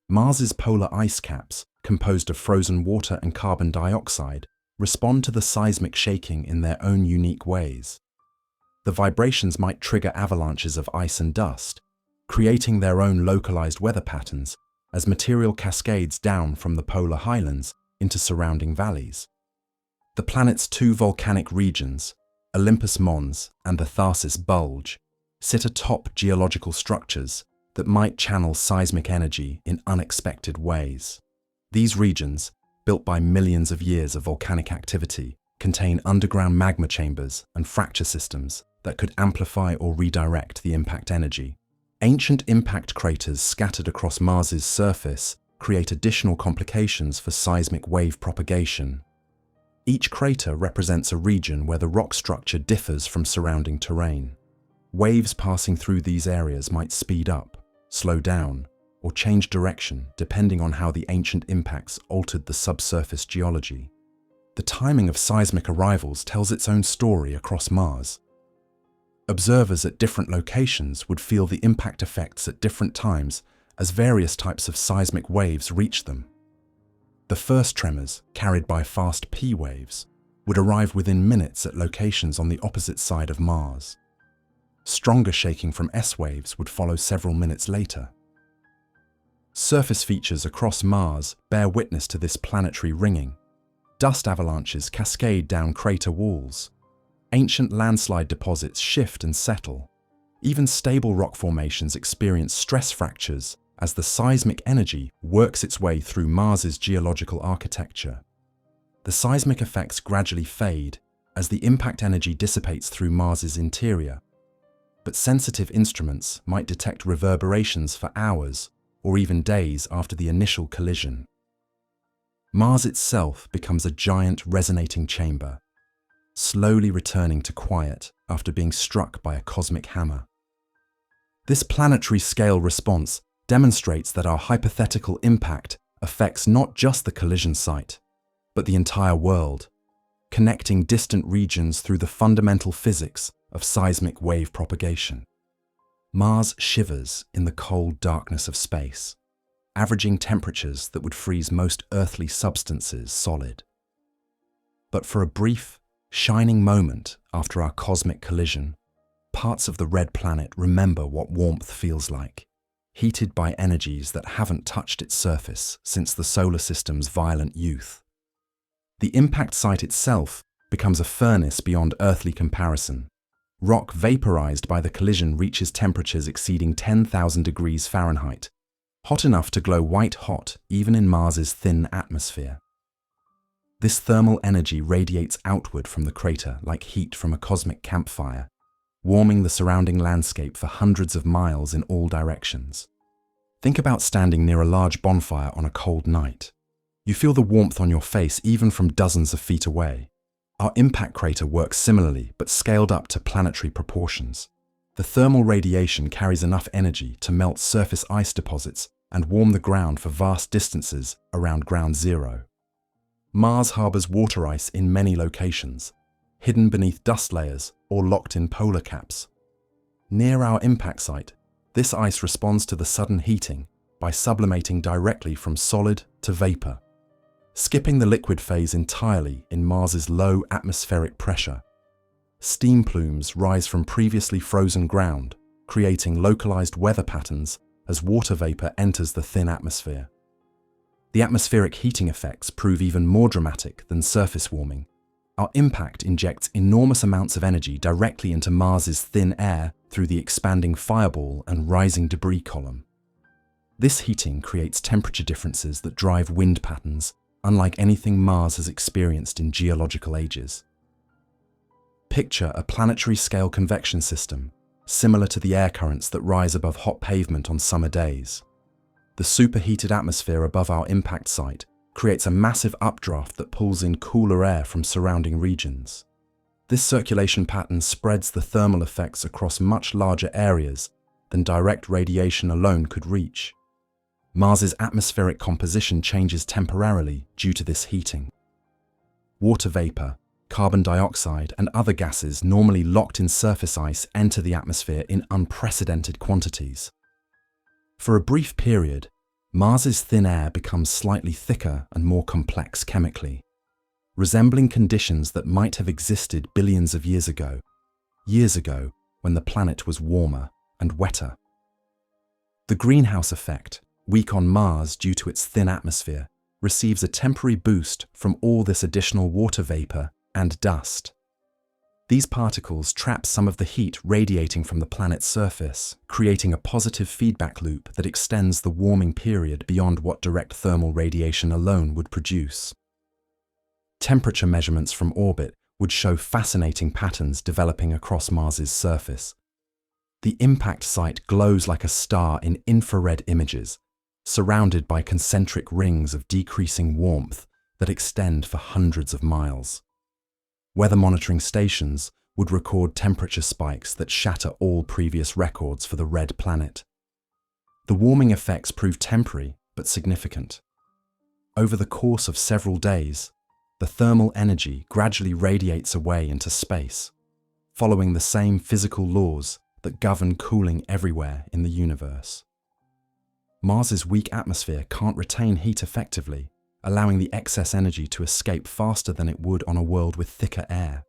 Mars's polar ice caps, composed of frozen water and carbon dioxide, respond to the seismic shaking in their own unique ways. The vibrations might trigger avalanches of ice and dust, creating their own localized weather patterns as material cascades down from the polar highlands into surrounding valleys. The planet's two volcanic regions, Olympus Mons and the Tharsis Bulge, sit atop geological structures that might channel seismic energy in unexpected ways. These regions, built by millions of years of volcanic activity, contain underground magma chambers and fracture systems that could amplify or redirect the impact energy. Ancient impact craters scattered across Mars's surface create additional complications for seismic wave propagation. Each crater represents a region where the rock structure differs from surrounding terrain. Waves passing through these areas might speed up, slow down, or change direction depending on how the ancient impacts altered the subsurface geology. The timing of seismic arrivals tells its own story across Mars. Observers at different locations would feel the impact effects at different times as various types of seismic waves reach them. The first tremors, carried by fast P waves, would arrive within minutes at locations on the opposite side of Mars. Stronger shaking from S waves would follow several minutes later. Surface features across Mars bear witness to this planetary ringing. Dust avalanches cascade down crater walls. Ancient landslide deposits shift and settle. Even stable rock formations experience stress fractures as the seismic energy works its way through Mars's geological architecture. The seismic effects gradually fade as the impact energy dissipates through Mars's interior, but sensitive instruments might detect reverberations for hours or even days after the initial collision. Mars itself becomes a giant resonating chamber, slowly returning to quiet after being struck by a cosmic hammer. This planetary scale response demonstrates that our hypothetical impact affects not just the collision site, but the entire world, connecting distant regions through the fundamental physics of seismic wave propagation. Mars shivers in the cold darkness of space, averaging temperatures that would freeze most earthly substances solid. But for a brief, shining moment after our cosmic collision, parts of the red planet remember what warmth feels like, heated by energies that haven't touched its surface since the solar system's violent youth. The impact site itself becomes a furnace beyond earthly comparison. Rock vaporized by the collision reaches temperatures exceeding 10,000 degrees Fahrenheit, hot enough to glow white hot even in Mars's thin atmosphere. This thermal energy radiates outward from the crater like heat from a cosmic campfire, warming the surrounding landscape for hundreds of miles in all directions. Think about standing near a large bonfire on a cold night. You feel the warmth on your face even from dozens of feet away. Our impact crater works similarly, but scaled up to planetary proportions. The thermal radiation carries enough energy to melt surface ice deposits and warm the ground for vast distances around ground zero. Mars harbors water ice in many locations, hidden beneath dust layers or locked in polar caps. Near our impact site, this ice responds to the sudden heating by sublimating directly from solid to vapor, skipping the liquid phase entirely in Mars's low atmospheric pressure. Steam plumes rise from previously frozen ground, creating localized weather patterns as water vapor enters the thin atmosphere. The atmospheric heating effects prove even more dramatic than surface warming. Our impact injects enormous amounts of energy directly into Mars's thin air through the expanding fireball and rising debris column. This heating creates temperature differences that drive wind patterns, unlike anything Mars has experienced in geological ages. Picture a planetary-scale convection system, similar to the air currents that rise above hot pavement on summer days. The superheated atmosphere above our impact site creates a massive updraft that pulls in cooler air from surrounding regions. This circulation pattern spreads the thermal effects across much larger areas than direct radiation alone could reach. Mars's atmospheric composition changes temporarily due to this heating. Water vapor, carbon dioxide, and other gases normally locked in surface ice enter the atmosphere in unprecedented quantities. For a brief period, Mars's thin air becomes slightly thicker and more complex chemically, resembling conditions that might have existed billions of years ago when the planet was warmer and wetter. The greenhouse effect, weak on Mars due to its thin atmosphere, receives a temporary boost from all this additional water vapor and dust. These particles trap some of the heat radiating from the planet's surface, creating a positive feedback loop that extends the warming period beyond what direct thermal radiation alone would produce. Temperature measurements from orbit would show fascinating patterns developing across Mars's surface. The impact site glows like a star in infrared images, surrounded by concentric rings of decreasing warmth that extend for hundreds of miles. Weather monitoring stations would record temperature spikes that shatter all previous records for the red planet. The warming effects prove temporary but significant. Over the course of several days, the thermal energy gradually radiates away into space, following the same physical laws that govern cooling everywhere in the universe. Mars's weak atmosphere can't retain heat effectively, allowing the excess energy to escape faster than it would on a world with thicker air.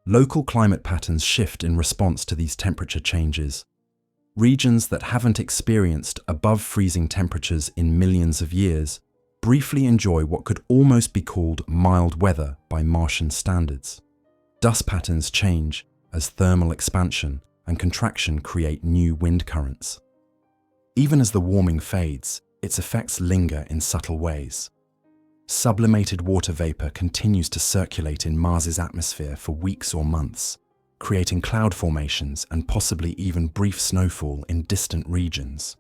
Local climate patterns shift in response to these temperature changes. Regions that haven't experienced above freezing temperatures in millions of years briefly enjoy what could almost be called mild weather by Martian standards. Dust patterns change as thermal expansion and contraction create new wind currents. Even as the warming fades, its effects linger in subtle ways. Sublimated water vapor continues to circulate in Mars's atmosphere for weeks or months, creating cloud formations and possibly even brief snowfall in distant regions.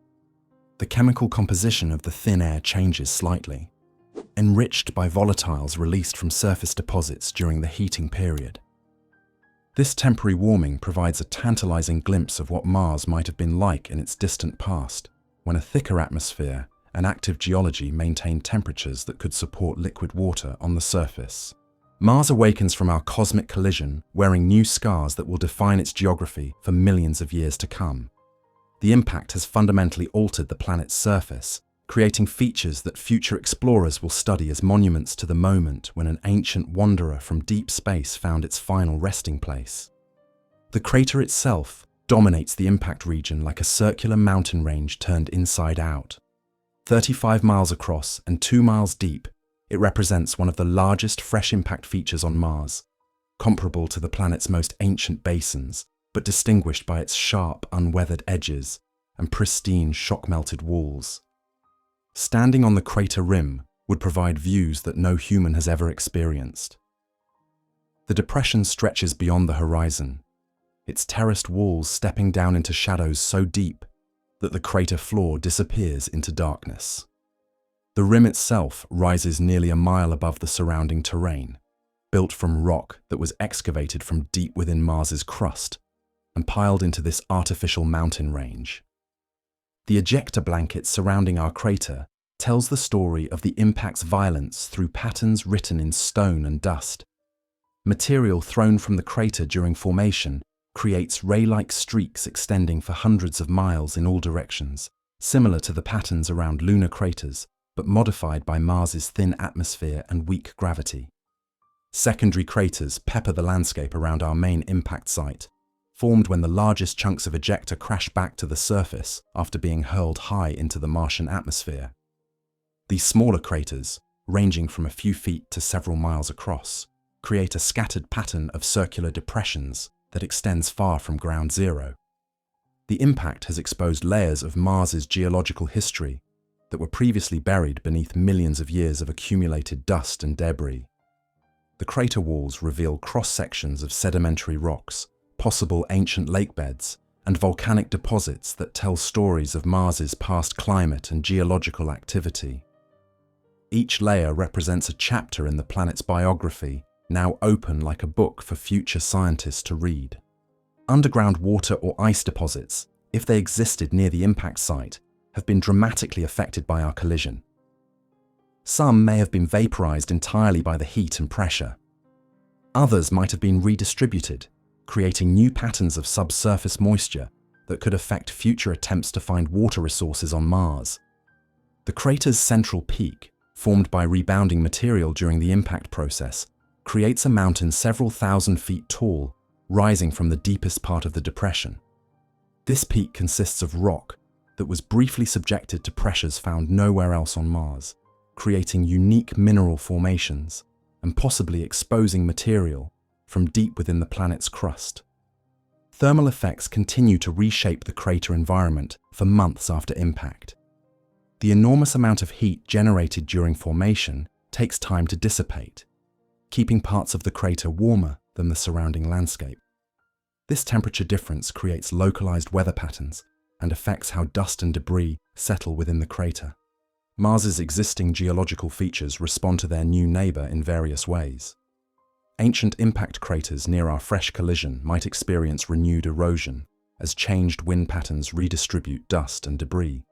The chemical composition of the thin air changes slightly, enriched by volatiles released from surface deposits during the heating period. This temporary warming provides a tantalizing glimpse of what Mars might have been like in its distant past, when a thicker atmosphere and active geology maintained temperatures that could support liquid water on the surface. Mars awakens from our cosmic collision wearing new scars that will define its geography for millions of years to come. The impact has fundamentally altered the planet's surface, creating features that future explorers will study as monuments to the moment when an ancient wanderer from deep space found its final resting place. The crater itself dominates the impact region like a circular mountain range turned inside out. 35 miles across and 2 miles deep, it represents one of the largest fresh impact features on Mars, comparable to the planet's most ancient basins, but distinguished by its sharp, unweathered edges and pristine, shock-melted walls. Standing on the crater rim would provide views that no human has ever experienced. The depression stretches beyond the horizon, its terraced walls stepping down into shadows so deep that the crater floor disappears into darkness. The rim itself rises nearly a mile above the surrounding terrain, built from rock that was excavated from deep within Mars's crust and piled into this artificial mountain range. The ejecta blanket surrounding our crater tells the story of the impact's violence through patterns written in stone and dust. Material thrown from the crater during formation creates ray-like streaks extending for hundreds of miles in all directions, similar to the patterns around lunar craters, but modified by Mars's thin atmosphere and weak gravity. Secondary craters pepper the landscape around our main impact site, formed when the largest chunks of ejecta crash back to the surface after being hurled high into the Martian atmosphere. These smaller craters, ranging from a few feet to several miles across, create a scattered pattern of circular depressions that extends far from ground zero. The impact has exposed layers of Mars's geological history that were previously buried beneath millions of years of accumulated dust and debris. The crater walls reveal cross-sections of sedimentary rocks, possible ancient lakebeds, and volcanic deposits that tell stories of Mars's past climate and geological activity. Each layer represents a chapter in the planet's biography, now open like a book for future scientists to read. Underground water or ice deposits, if they existed near the impact site, have been dramatically affected by our collision. Some may have been vaporized entirely by the heat and pressure. Others might have been redistributed, creating new patterns of subsurface moisture that could affect future attempts to find water resources on Mars. The crater's central peak, formed by rebounding material during the impact process, creates a mountain several thousand feet tall, rising from the deepest part of the depression. This peak consists of rock that was briefly subjected to pressures found nowhere else on Mars, creating unique mineral formations and possibly exposing material from deep within the planet's crust. Thermal effects continue to reshape the crater environment for months after impact. The enormous amount of heat generated during formation takes time to dissipate, keeping parts of the crater warmer than the surrounding landscape. This temperature difference creates localized weather patterns and affects how dust and debris settle within the crater. Mars's existing geological features respond to their new neighbor in various ways. Ancient impact craters near our fresh collision might experience renewed erosion as changed wind patterns redistribute dust and debris.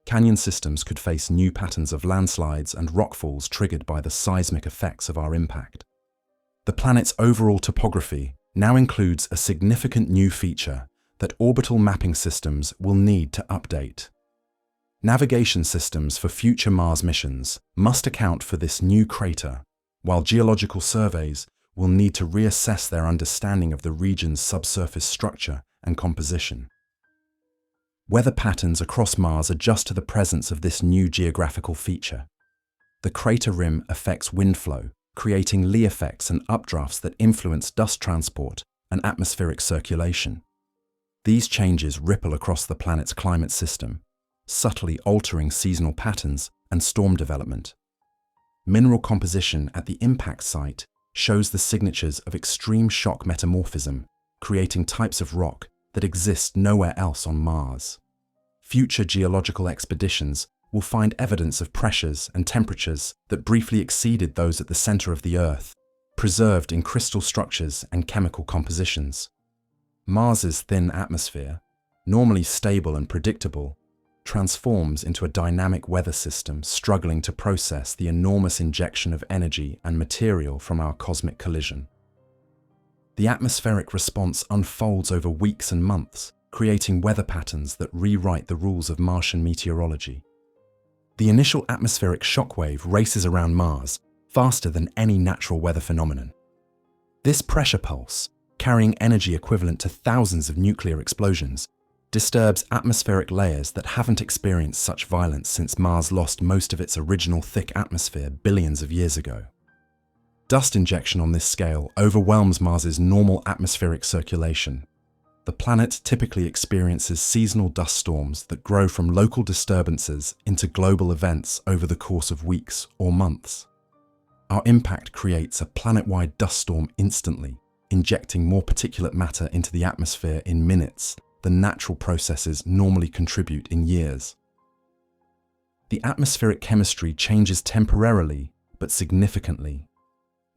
Canyon systems could face new patterns of landslides and rockfalls triggered by the seismic effects of our impact. The planet's overall topography now includes a significant new feature that orbital mapping systems will need to update. Navigation systems for future Mars missions must account for this new crater, while geological surveys will need to reassess their understanding of the region's subsurface structure and composition. Weather patterns across Mars adjust to the presence of this new geographical feature. The crater rim affects wind flow, creating lee effects and updrafts that influence dust transport and atmospheric circulation. These changes ripple across the planet's climate system, subtly altering seasonal patterns and storm development. Mineral composition at the impact site shows the signatures of extreme shock metamorphism, creating types of rock that exist nowhere else on Mars. Future geological expeditions will find evidence of pressures and temperatures that briefly exceeded those at the center of the Earth, preserved in crystal structures and chemical compositions. Mars's thin atmosphere, normally stable and predictable, transforms into a dynamic weather system struggling to process the enormous injection of energy and material from our cosmic collision. The atmospheric response unfolds over weeks and months, creating weather patterns that rewrite the rules of Martian meteorology. The initial atmospheric shockwave races around Mars faster than any natural weather phenomenon. This pressure pulse, carrying energy equivalent to thousands of nuclear explosions, disturbs atmospheric layers that haven't experienced such violence since Mars lost most of its original thick atmosphere billions of years ago. Dust injection on this scale overwhelms Mars's normal atmospheric circulation. The planet typically experiences seasonal dust storms that grow from local disturbances into global events over the course of weeks or months. Our impact creates a planet-wide dust storm instantly, injecting more particulate matter into the atmosphere in minutes than natural processes normally contribute in years. The atmospheric chemistry changes temporarily but significantly.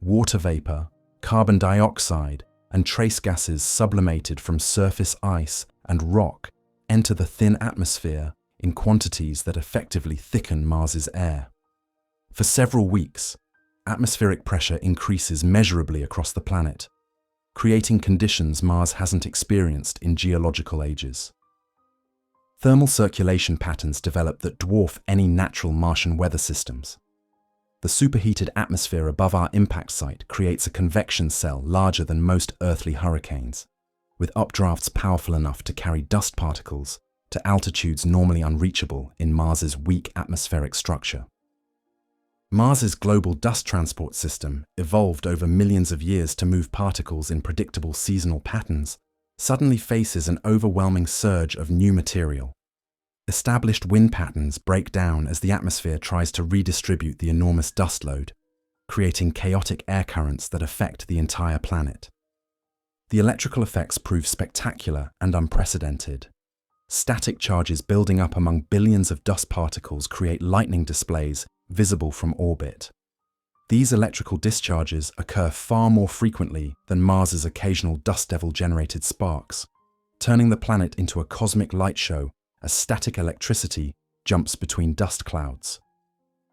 Water vapor, carbon dioxide, and trace gases sublimated from surface ice and rock enter the thin atmosphere in quantities that effectively thicken Mars's air. For several weeks, atmospheric pressure increases measurably across the planet, creating conditions Mars hasn't experienced in geological ages. Thermal circulation patterns develop that dwarf any natural Martian weather systems. The superheated atmosphere above our impact site creates a convection cell larger than most earthly hurricanes, with updrafts powerful enough to carry dust particles to altitudes normally unreachable in Mars's weak atmospheric structure. Mars's global dust transport system, evolved over millions of years to move particles in predictable seasonal patterns, suddenly faces an overwhelming surge of new material. Established wind patterns break down as the atmosphere tries to redistribute the enormous dust load, creating chaotic air currents that affect the entire planet. The electrical effects prove spectacular and unprecedented. Static charges building up among billions of dust particles create lightning displays visible from orbit. These electrical discharges occur far more frequently than Mars's occasional dust devil-generated sparks, turning the planet into a cosmic light show as static electricity jumps between dust clouds.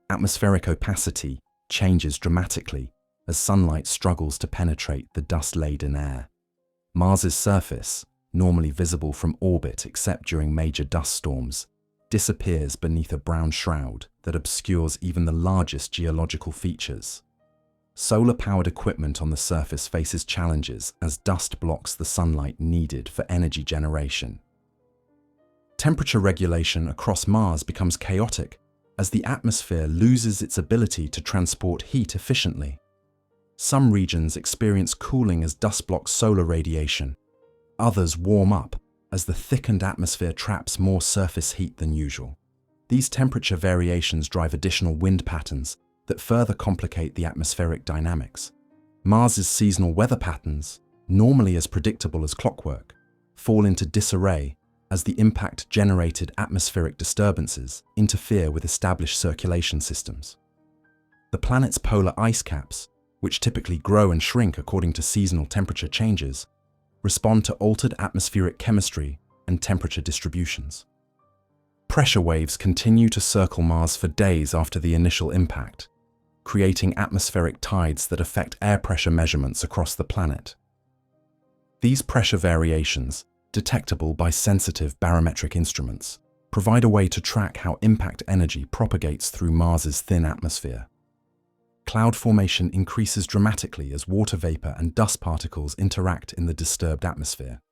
Atmospheric opacity changes dramatically as sunlight struggles to penetrate the dust-laden air. Mars's surface, normally visible from orbit except during major dust storms, disappears beneath a brown shroud that obscures even the largest geological features. Solar-powered equipment on the surface faces challenges as dust blocks the sunlight needed for energy generation. Temperature regulation across Mars becomes chaotic as the atmosphere loses its ability to transport heat efficiently. Some regions experience cooling as dust blocks solar radiation. Others warm up as the thickened atmosphere traps more surface heat than usual. These temperature variations drive additional wind patterns that further complicate the atmospheric dynamics. Mars's seasonal weather patterns, normally as predictable as clockwork, fall into disarray as the impact-generated atmospheric disturbances interfere with established circulation systems. The planet's polar ice caps, which typically grow and shrink according to seasonal temperature changes, respond to altered atmospheric chemistry and temperature distributions. Pressure waves continue to circle Mars for days after the initial impact, creating atmospheric tides that affect air pressure measurements across the planet. These pressure variations, detectable by sensitive barometric instruments, provide a way to track how impact energy propagates through Mars's thin atmosphere. Cloud formation increases dramatically as water vapor and dust particles interact in the disturbed atmosphere.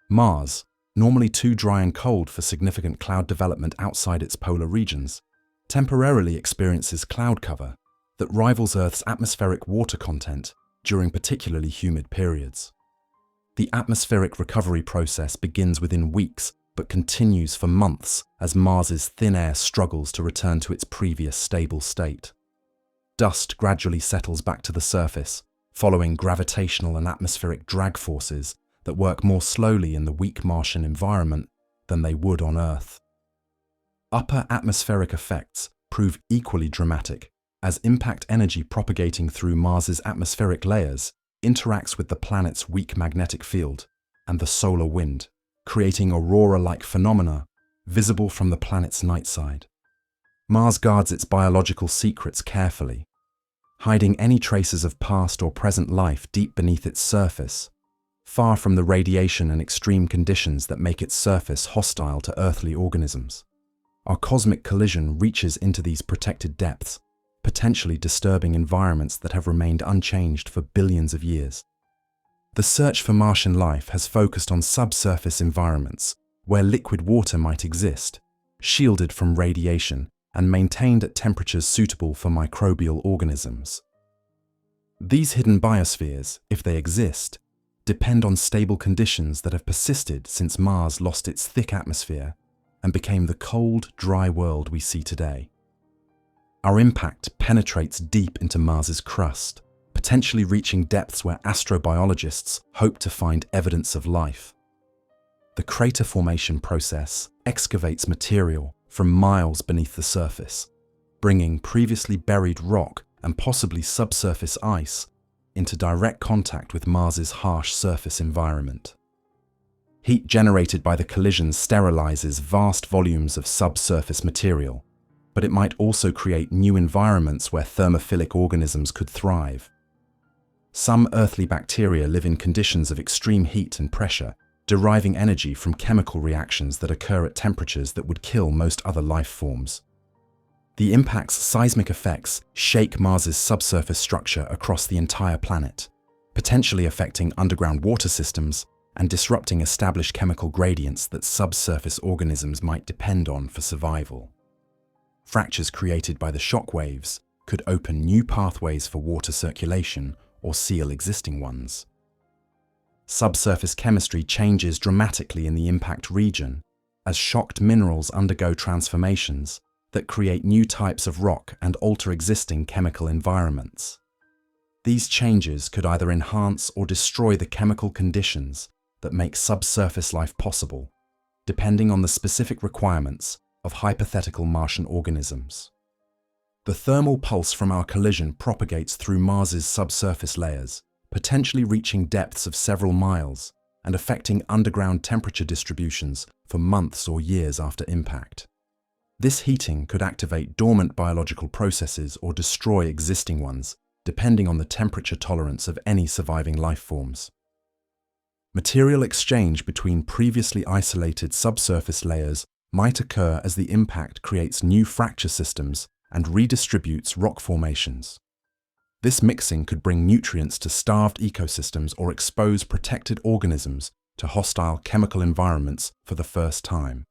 Mars, normally too dry and cold for significant cloud development outside its polar regions, temporarily experiences cloud cover that rivals Earth's atmospheric water content during particularly humid periods. The atmospheric recovery process begins within weeks but continues for months as Mars's thin air struggles to return to its previous stable state. Dust gradually settles back to the surface, following gravitational and atmospheric drag forces that work more slowly in the weak Martian environment than they would on Earth. Upper atmospheric effects prove equally dramatic, as impact energy propagating through Mars's atmospheric layers interacts with the planet's weak magnetic field and the solar wind, creating aurora-like phenomena visible from the planet's night side. Mars guards its biological secrets carefully, hiding any traces of past or present life deep beneath its surface, far from the radiation and extreme conditions that make its surface hostile to earthly organisms. Our cosmic collision reaches into these protected depths, potentially disturbing environments that have remained unchanged for billions of years. The search for Martian life has focused on subsurface environments where liquid water might exist, shielded from radiation and maintained at temperatures suitable for microbial organisms. These hidden biospheres, if they exist, depend on stable conditions that have persisted since Mars lost its thick atmosphere and became the cold, dry world we see today. Our impact penetrates deep into Mars's crust, potentially reaching depths where astrobiologists hope to find evidence of life. The crater formation process excavates material from miles beneath the surface, bringing previously buried rock and possibly subsurface ice into direct contact with Mars's harsh surface environment. Heat generated by the collision sterilizes vast volumes of subsurface material, but it might also create new environments where thermophilic organisms could thrive. Some earthly bacteria live in conditions of extreme heat and pressure, deriving energy from chemical reactions that occur at temperatures that would kill most other life forms. The impact's seismic effects shake Mars's subsurface structure across the entire planet, potentially affecting underground water systems and disrupting established chemical gradients that subsurface organisms might depend on for survival. Fractures created by the shock waves could open new pathways for water circulation or seal existing ones. Subsurface chemistry changes dramatically in the impact region as shocked minerals undergo transformations that create new types of rock and alter existing chemical environments. These changes could either enhance or destroy the chemical conditions that make subsurface life possible, depending on the specific requirements of hypothetical Martian organisms. The thermal pulse from our collision propagates through Mars's subsurface layers, potentially reaching depths of several miles and affecting underground temperature distributions for months or years after impact. This heating could activate dormant biological processes or destroy existing ones, depending on the temperature tolerance of any surviving life forms. Material exchange between previously isolated subsurface layers might occur as the impact creates new fracture systems and redistributes rock formations. This mixing could bring nutrients to starved ecosystems or expose protected organisms to hostile chemical environments for the first time.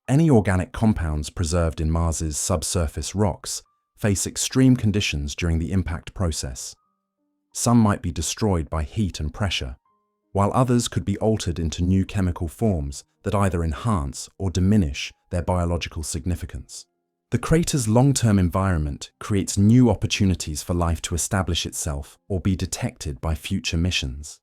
Any organic compounds preserved in Mars's subsurface rocks face extreme conditions during the impact process. Some might be destroyed by heat and pressure, while others could be altered into new chemical forms that either enhance or diminish their biological significance. The crater's long-term environment creates new opportunities for life to establish itself or be detected by future missions.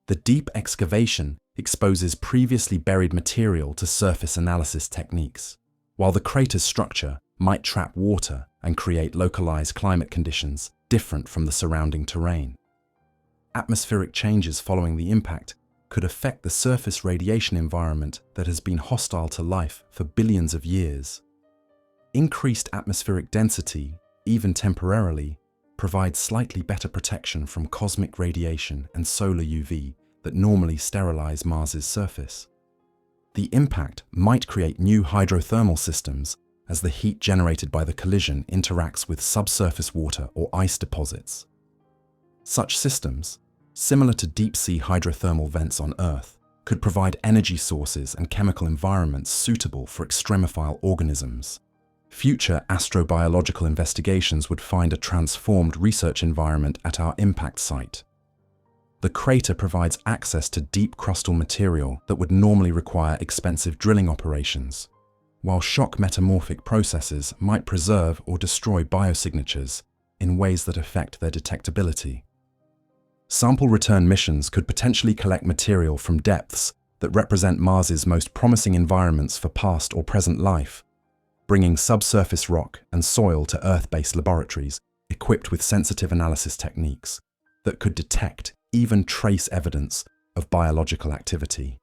The deep excavation exposes previously buried material to surface analysis techniques, while the crater's structure might trap water and create localized climate conditions different from the surrounding terrain. Atmospheric changes following the impact could affect the surface radiation environment that has been hostile to life for billions of years. Increased atmospheric density, even temporarily, provides slightly better protection from cosmic radiation and solar UV that normally sterilize Mars's surface. The impact might create new hydrothermal systems as the heat generated by the collision interacts with subsurface water or ice deposits. Such systems, similar to deep-sea hydrothermal vents on Earth, could provide energy sources and chemical environments suitable for extremophile organisms. Future astrobiological investigations would find a transformed research environment at our impact site. The crater provides access to deep crustal material that would normally require expensive drilling operations, while shock metamorphic processes might preserve or destroy biosignatures in ways that affect their detectability. Sample return missions could potentially collect material from depths that represent Mars's most promising environments for past or present life, bringing subsurface rock and soil to Earth-based laboratories equipped with sensitive analysis techniques that could detect, even trace evidence of biological activity.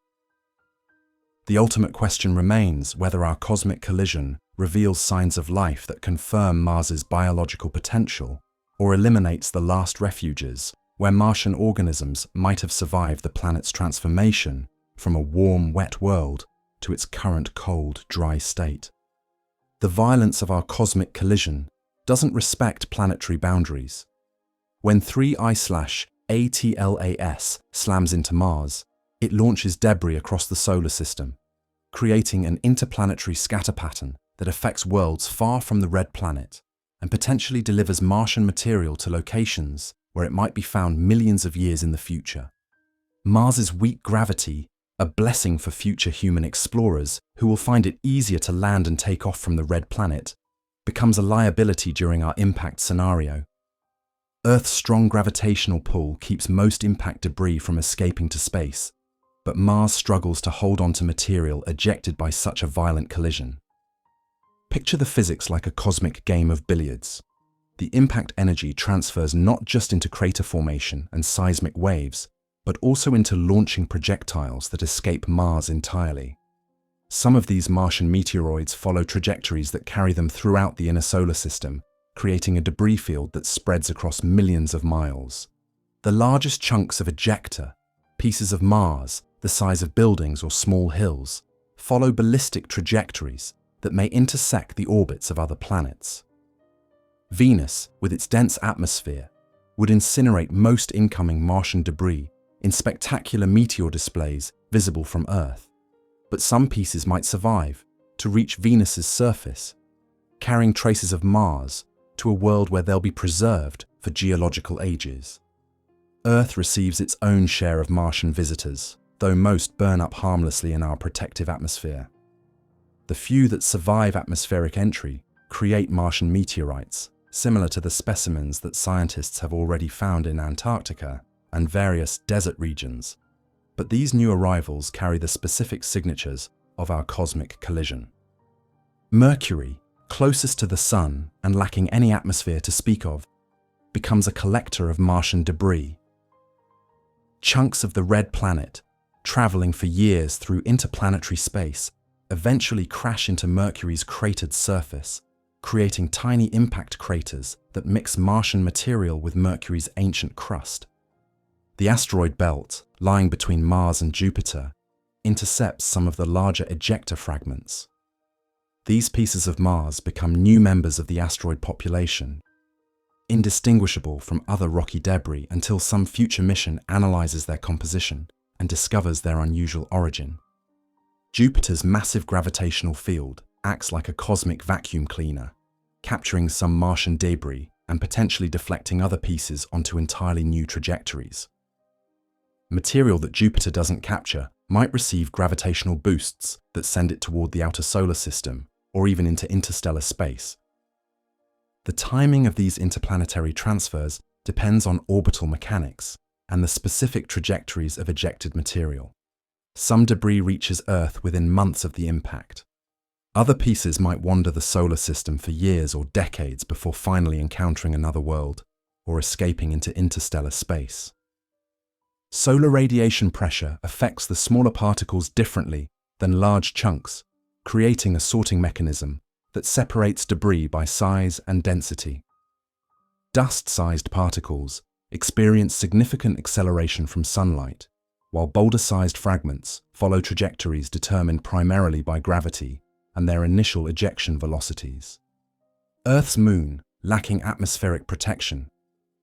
The ultimate question remains whether our cosmic collision reveals signs of life that confirm Mars's biological potential or eliminates the last refuges where Martian organisms might have survived the planet's transformation from a warm, wet world to its current cold, dry state. The violence of our cosmic collision doesn't respect planetary boundaries. When 3I/ATLAS slams into Mars, it launches debris across the solar system, creating an interplanetary scatter pattern that affects worlds far from the red planet and potentially delivers Martian material to locations where it might be found millions of years in the future. Mars's weak gravity, a blessing for future human explorers who will find it easier to land and take off from the red planet, becomes a liability during our impact scenario. Earth's strong gravitational pull keeps most impact debris from escaping to space, but Mars struggles to hold on to material ejected by such a violent collision. Picture the physics like a cosmic game of billiards. The impact energy transfers not just into crater formation and seismic waves, but also into launching projectiles that escape Mars entirely. Some of these Martian meteoroids follow trajectories that carry them throughout the inner solar system, creating a debris field that spreads across millions of miles. The largest chunks of ejecta, pieces of Mars the size of buildings or small hills, follow ballistic trajectories that may intersect the orbits of other planets. Venus, with its dense atmosphere, would incinerate most incoming Martian debris in spectacular meteor displays visible from Earth. But some pieces might survive to reach Venus's surface, carrying traces of Mars to a world where they'll be preserved for geological ages. Earth receives its own share of Martian visitors, though most burn up harmlessly in our protective atmosphere. The few that survive atmospheric entry create Martian meteorites, similar to the specimens that scientists have already found in Antarctica and various desert regions. But these new arrivals carry the specific signatures of our cosmic collision. Mercury, closest to the Sun and lacking any atmosphere to speak of, becomes a collector of Martian debris. Chunks of the red planet, traveling for years through interplanetary space, eventually crash into Mercury's cratered surface, creating tiny impact craters that mix Martian material with Mercury's ancient crust. The asteroid belt, lying between Mars and Jupiter, intercepts some of the larger ejecta fragments. These pieces of Mars become new members of the asteroid population, indistinguishable from other rocky debris until some future mission analyzes their composition and discovers their unusual origin. Jupiter's massive gravitational field acts like a cosmic vacuum cleaner, capturing some Martian debris and potentially deflecting other pieces onto entirely new trajectories. Material that Jupiter doesn't capture might receive gravitational boosts that send it toward the outer solar system or even into interstellar space. The timing of these interplanetary transfers depends on orbital mechanics and the specific trajectories of ejected material. Some debris reaches Earth within months of the impact. Other pieces might wander the solar system for years or decades before finally encountering another world or escaping into interstellar space. Solar radiation pressure affects the smaller particles differently than large chunks, creating a sorting mechanism that separates debris by size and density. Dust-sized particles experience significant acceleration from sunlight, while boulder-sized fragments follow trajectories determined primarily by gravity and their initial ejection velocities. Earth's moon, lacking atmospheric protection,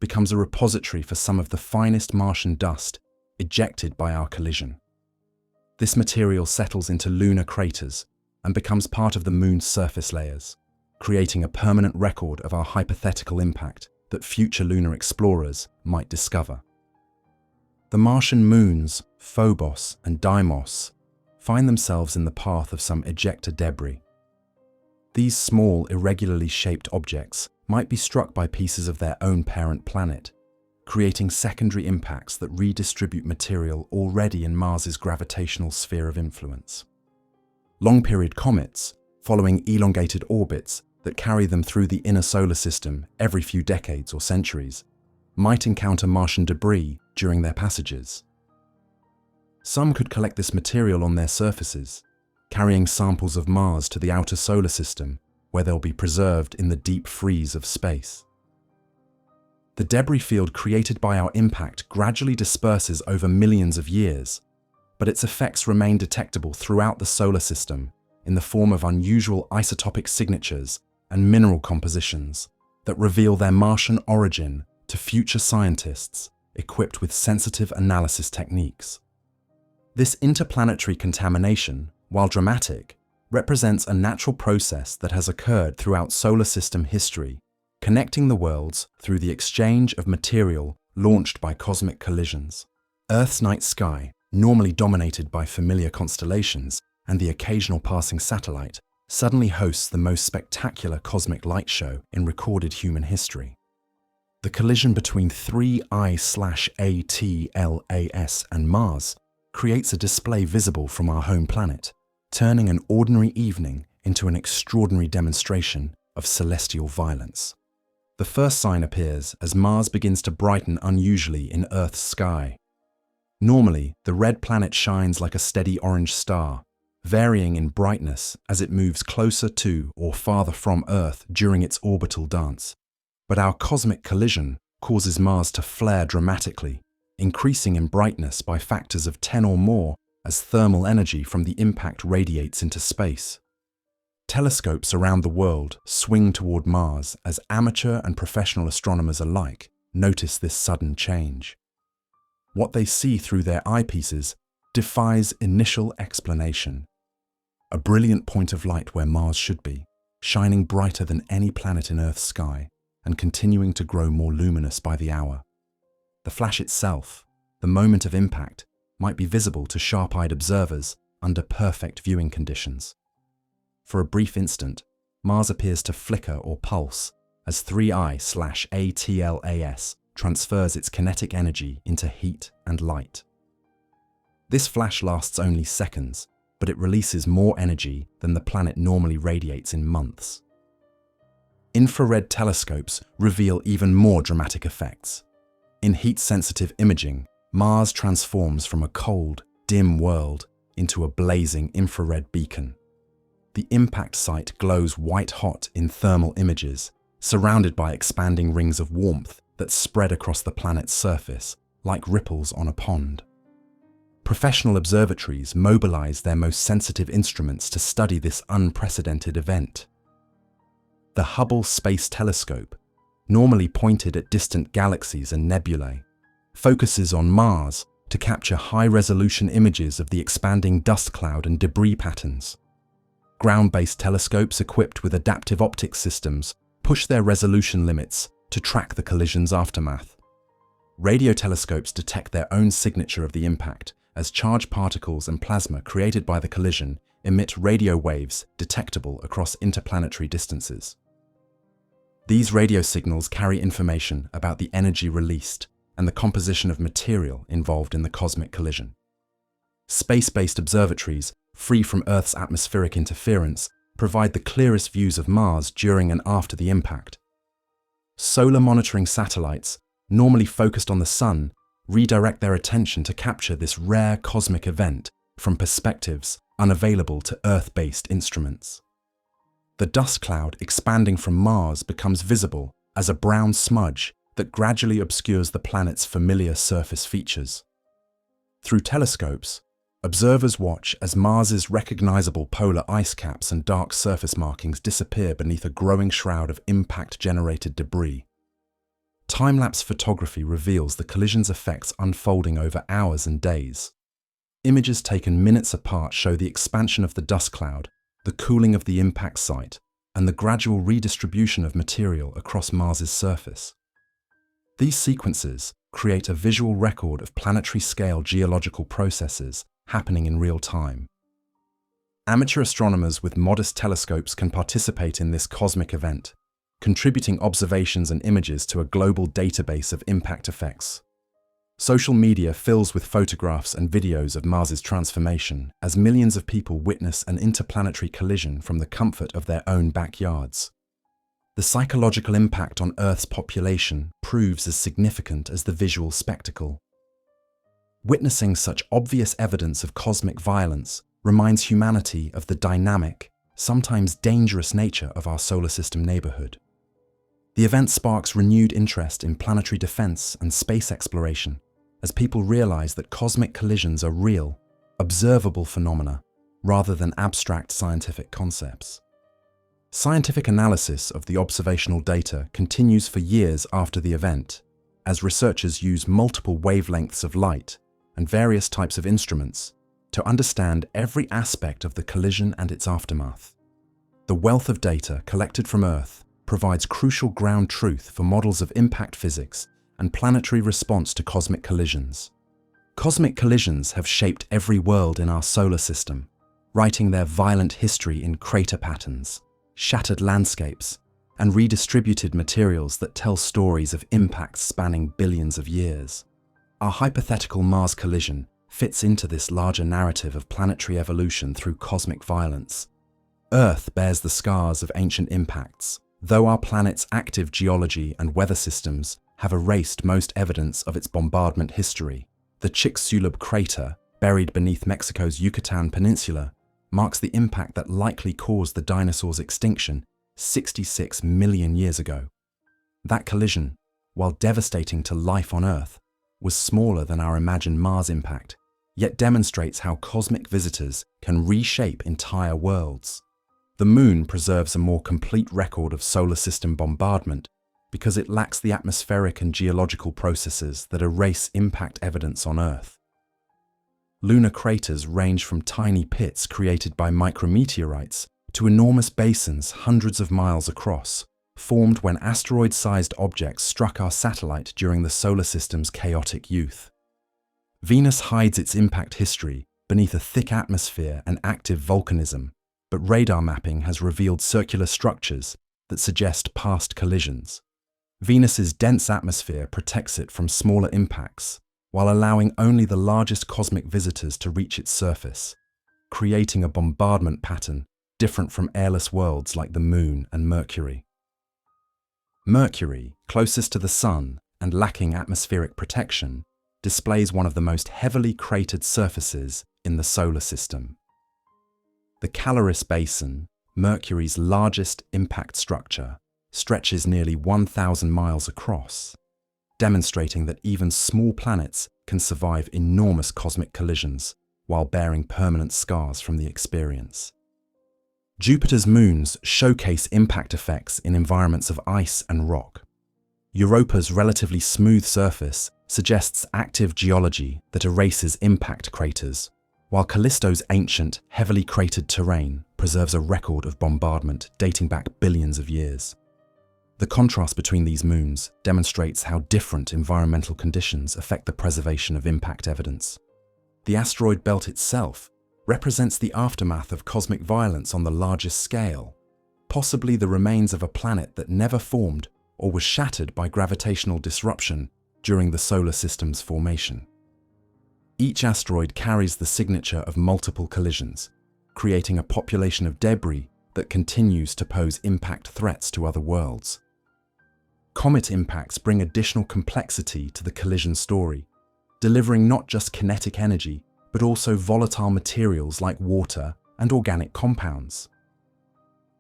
becomes a repository for some of the finest Martian dust ejected by our collision. This material settles into lunar craters and becomes part of the moon's surface layers, creating a permanent record of our hypothetical impact that future lunar explorers might discover. The Martian moons, Phobos and Deimos, find themselves in the path of some ejecta debris. These small, irregularly shaped objects might be struck by pieces of their own parent planet, creating secondary impacts that redistribute material already in Mars's gravitational sphere of influence. Long-period comets, following elongated orbits that carry them through the inner solar system every few decades or centuries, might encounter Martian debris during their passages. Some could collect this material on their surfaces, carrying samples of Mars to the outer solar system, where they'll be preserved in the deep freeze of space. The debris field created by our impact gradually disperses over millions of years, but its effects remain detectable throughout the solar system in the form of unusual isotopic signatures and mineral compositions that reveal their Martian origin to future scientists equipped with sensitive analysis techniques. This interplanetary contamination, while dramatic, represents a natural process that has occurred throughout solar system history, connecting the worlds through the exchange of material launched by cosmic collisions. Earth's night sky, normally dominated by familiar constellations and the occasional passing satellite, suddenly hosts the most spectacular cosmic light show in recorded human history. The collision between 3I/ATLAS and Mars creates a display visible from our home planet, turning an ordinary evening into an extraordinary demonstration of celestial violence. The first sign appears as Mars begins to brighten unusually in Earth's sky. Normally, the red planet shines like a steady orange star, varying in brightness as it moves closer to or farther from Earth during its orbital dance. But our cosmic collision causes Mars to flare dramatically, increasing in brightness by factors of 10 or more as thermal energy from the impact radiates into space. Telescopes around the world swing toward Mars as amateur and professional astronomers alike notice this sudden change. What they see through their eyepieces defies initial explanation. A brilliant point of light where Mars should be, shining brighter than any planet in Earth's sky and continuing to grow more luminous by the hour. The flash itself, the moment of impact, might be visible to sharp-eyed observers under perfect viewing conditions. For a brief instant, Mars appears to flicker or pulse as 3I/ATLAS transfers its kinetic energy into heat and light. This flash lasts only seconds, but it releases more energy than the planet normally radiates in months. Infrared telescopes reveal even more dramatic effects. In heat-sensitive imaging, Mars transforms from a cold, dim world into a blazing infrared beacon. The impact site glows white-hot in thermal images, surrounded by expanding rings of warmth that spread across the planet's surface like ripples on a pond. Professional observatories mobilize their most sensitive instruments to study this unprecedented event. The Hubble Space Telescope, normally pointed at distant galaxies and nebulae, focuses on Mars to capture high-resolution images of the expanding dust cloud and debris patterns. Ground-based telescopes equipped with adaptive optics systems push their resolution limits to track the collision's aftermath. Radio telescopes detect their own signature of the impact as charged particles and plasma created by the collision emit radio waves detectable across interplanetary distances. These radio signals carry information about the energy released and the composition of material involved in the cosmic collision. Space-based observatories, free from Earth's atmospheric interference, provide the clearest views of Mars during and after the impact. Solar monitoring satellites, normally focused on the Sun, redirect their attention to capture this rare cosmic event from perspectives unavailable to Earth-based instruments. The dust cloud expanding from Mars becomes visible as a brown smudge that gradually obscures the planet's familiar surface features. Through telescopes, observers watch as Mars's recognizable polar ice caps and dark surface markings disappear beneath a growing shroud of impact-generated debris. Time-lapse photography reveals the collision's effects unfolding over hours and days. Images taken minutes apart show the expansion of the dust cloud, the cooling of the impact site, and the gradual redistribution of material across Mars's surface. These sequences, create a visual record of planetary-scale geological processes happening in real time. Amateur astronomers with modest telescopes can participate in this cosmic event, contributing observations and images to a global database of impact effects. Social media fills with photographs and videos of Mars's transformation as millions of people witness an interplanetary collision from the comfort of their own backyards. The psychological impact on Earth's population proves as significant as the visual spectacle. Witnessing such obvious evidence of cosmic violence reminds humanity of the dynamic, sometimes dangerous nature of our solar system neighborhood. The event sparks renewed interest in planetary defense and space exploration as people realize that cosmic collisions are real, observable phenomena rather than abstract scientific concepts. Scientific analysis of the observational data continues for years after the event, as researchers use multiple wavelengths of light and various types of instruments to understand every aspect of the collision and its aftermath. The wealth of data collected from Earth provides crucial ground truth for models of impact physics and planetary response to cosmic collisions. Cosmic collisions have shaped every world in our solar system, writing their violent history in crater patterns, shattered landscapes, and redistributed materials that tell stories of impacts spanning billions of years. Our hypothetical Mars collision fits into this larger narrative of planetary evolution through cosmic violence. Earth bears the scars of ancient impacts, though our planet's active geology and weather systems have erased most evidence of its bombardment history. The Chicxulub crater, buried beneath Mexico's Yucatan Peninsula, marks the impact that likely caused the dinosaurs' extinction 66 million years ago. That collision, while devastating to life on Earth, was smaller than our imagined Mars impact, yet demonstrates how cosmic visitors can reshape entire worlds. The Moon preserves a more complete record of solar system bombardment because it lacks the atmospheric and geological processes that erase impact evidence on Earth. Lunar craters range from tiny pits created by micrometeorites to enormous basins hundreds of miles across, formed when asteroid-sized objects struck our satellite during the solar system's chaotic youth. Venus hides its impact history beneath a thick atmosphere and active volcanism, but radar mapping has revealed circular structures that suggest past collisions. Venus's dense atmosphere protects it from smaller impacts, while allowing only the largest cosmic visitors to reach its surface, creating a bombardment pattern different from airless worlds like the Moon and Mercury. Mercury, closest to the Sun and lacking atmospheric protection, displays one of the most heavily cratered surfaces in the solar system. The Caloris Basin, Mercury's largest impact structure, stretches nearly 1,000 miles across, demonstrating that even small planets can survive enormous cosmic collisions while bearing permanent scars from the experience. Jupiter's moons showcase impact effects in environments of ice and rock. Europa's relatively smooth surface suggests active geology that erases impact craters, while Callisto's ancient, heavily cratered terrain preserves a record of bombardment dating back billions of years. The contrast between these moons demonstrates how different environmental conditions affect the preservation of impact evidence. The asteroid belt itself represents the aftermath of cosmic violence on the largest scale, possibly the remains of a planet that never formed or was shattered by gravitational disruption during the solar system's formation. Each asteroid carries the signature of multiple collisions, creating a population of debris that continues to pose impact threats to other worlds. Comet impacts bring additional complexity to the collision story, delivering not just kinetic energy, but also volatile materials like water and organic compounds.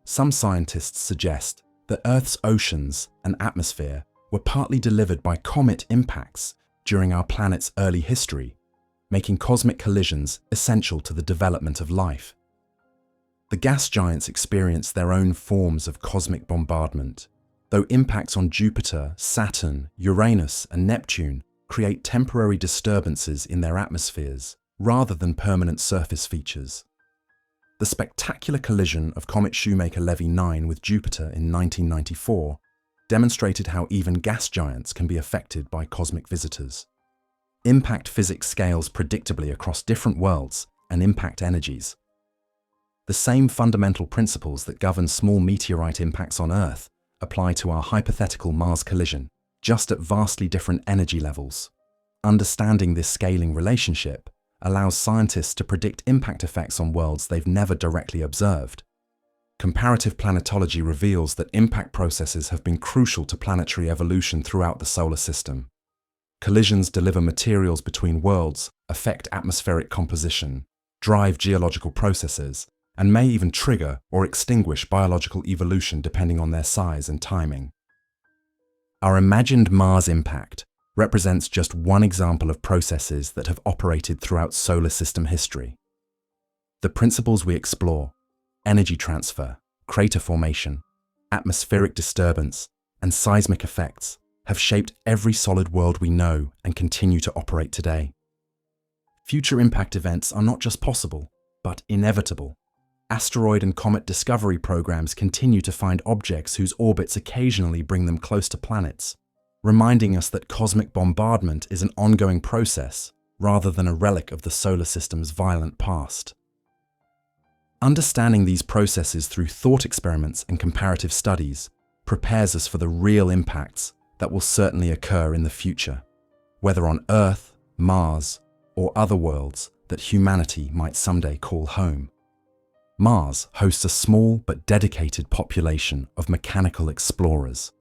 Some scientists suggest that Earth's oceans and atmosphere were partly delivered by comet impacts during our planet's early history, making cosmic collisions essential to the development of life. The gas giants experienced their own forms of cosmic bombardment, though impacts on Jupiter, Saturn, Uranus, and Neptune create temporary disturbances in their atmospheres rather than permanent surface features. The spectacular collision of Comet Shoemaker-Levy 9 with Jupiter in 1994 demonstrated how even gas giants can be affected by cosmic visitors. Impact physics scales predictably across different worlds and impact energies. The same fundamental principles that govern small meteorite impacts on Earth apply to our hypothetical Mars collision, just at vastly different energy levels. Understanding this scaling relationship allows scientists to predict impact effects on worlds they've never directly observed. Comparative planetology reveals that impact processes have been crucial to planetary evolution throughout the solar system. Collisions deliver materials between worlds, affect atmospheric composition, drive geological processes, and may even trigger or extinguish biological evolution depending on their size and timing. Our imagined Mars impact represents just one example of processes that have operated throughout solar system history. The principles we explore, energy transfer, crater formation, atmospheric disturbance, and seismic effects, have shaped every solid world we know and continue to operate today. Future impact events are not just possible, but inevitable. Asteroid and comet discovery programs continue to find objects whose orbits occasionally bring them close to planets, reminding us that cosmic bombardment is an ongoing process rather than a relic of the solar system's violent past. Understanding these processes through thought experiments and comparative studies prepares us for the real impacts that will certainly occur in the future, whether on Earth, Mars, or other worlds that humanity might someday call home. Mars hosts a small but dedicated population of mechanical explorers,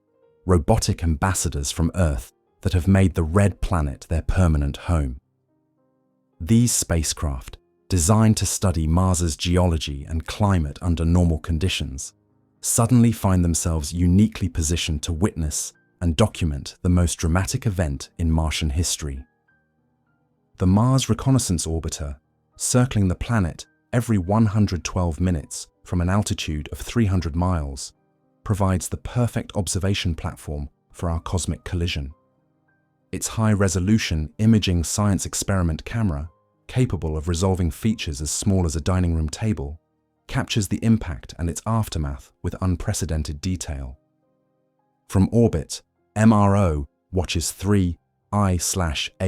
robotic ambassadors from Earth that have made the red planet their permanent home. These spacecraft, designed to study Mars's geology and climate under normal conditions, suddenly find themselves uniquely positioned to witness and document the most dramatic event in Martian history. The Mars Reconnaissance Orbiter, circling the planet every 112 minutes from an altitude of 300 miles, provides the perfect observation platform for our cosmic collision. Its high-resolution imaging science experiment camera, capable of resolving features as small as a dining room table, captures the impact and its aftermath with unprecedented detail. From orbit, MRO watches 3 I/ATLAS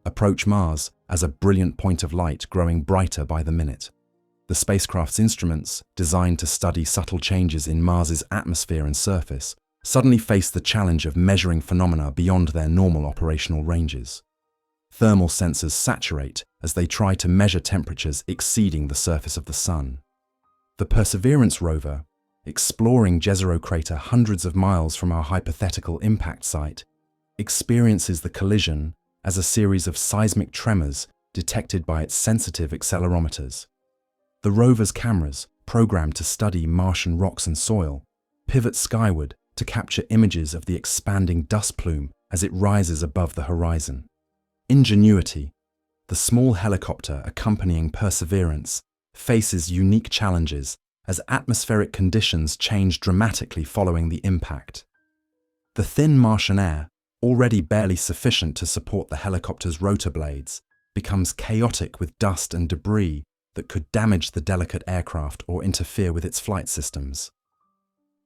approach Mars as a brilliant point of light growing brighter by the minute. The spacecraft's instruments, designed to study subtle changes in Mars's atmosphere and surface, suddenly face the challenge of measuring phenomena beyond their normal operational ranges. Thermal sensors saturate as they try to measure temperatures exceeding the surface of the Sun. The Perseverance rover, exploring Jezero crater hundreds of miles from our hypothetical impact site, experiences the collision as a series of seismic tremors detected by its sensitive accelerometers. The rover's cameras, programmed to study Martian rocks and soil, pivot skyward to capture images of the expanding dust plume as it rises above the horizon. Ingenuity, the small helicopter accompanying Perseverance, faces unique challenges as atmospheric conditions change dramatically following the impact. The thin Martian air, already barely sufficient to support the helicopter's rotor blades, becomes chaotic with dust and debris that could damage the delicate aircraft or interfere with its flight systems.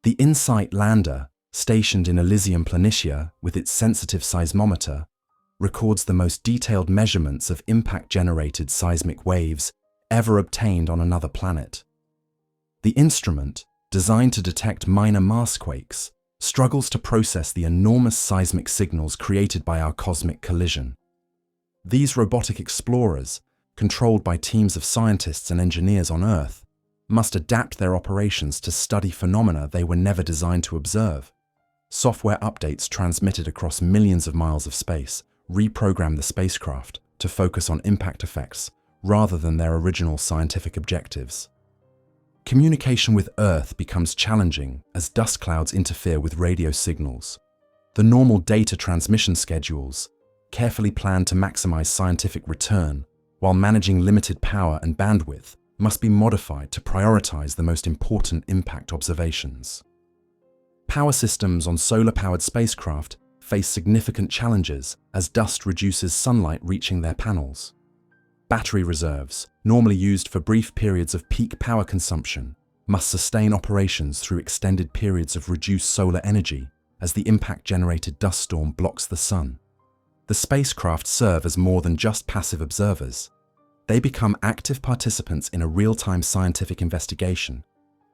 The InSight lander, stationed in Elysium Planitia with its sensitive seismometer, records the most detailed measurements of impact-generated seismic waves ever obtained on another planet. The instrument, designed to detect minor Marsquakes, struggles to process the enormous seismic signals created by our cosmic collision. These robotic explorers, controlled by teams of scientists and engineers on Earth, must adapt their operations to study phenomena they were never designed to observe. Software updates transmitted across millions of miles of space reprogram the spacecraft to focus on impact effects rather than their original scientific objectives. Communication with Earth becomes challenging as dust clouds interfere with radio signals. The normal data transmission schedules, carefully planned to maximize scientific return while managing limited power and bandwidth, must be modified to prioritize the most important impact observations. Power systems on solar-powered spacecraft face significant challenges as dust reduces sunlight reaching their panels. Battery reserves, normally used for brief periods of peak power consumption, must sustain operations through extended periods of reduced solar energy as the impact-generated dust storm blocks the sun. The spacecraft serve as more than just passive observers. They become active participants in a real-time scientific investigation,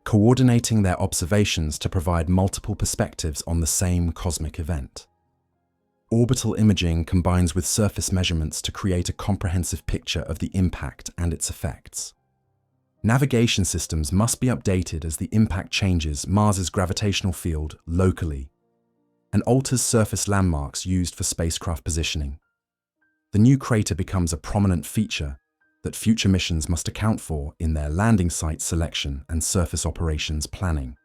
coordinating their observations to provide multiple perspectives on the same cosmic event. Orbital imaging combines with surface measurements to create a comprehensive picture of the impact and its effects. Navigation systems must be updated as the impact changes Mars's gravitational field locally and alters surface landmarks used for spacecraft positioning. The new crater becomes a prominent feature that future missions must account for in their landing site selection and surface operations planning.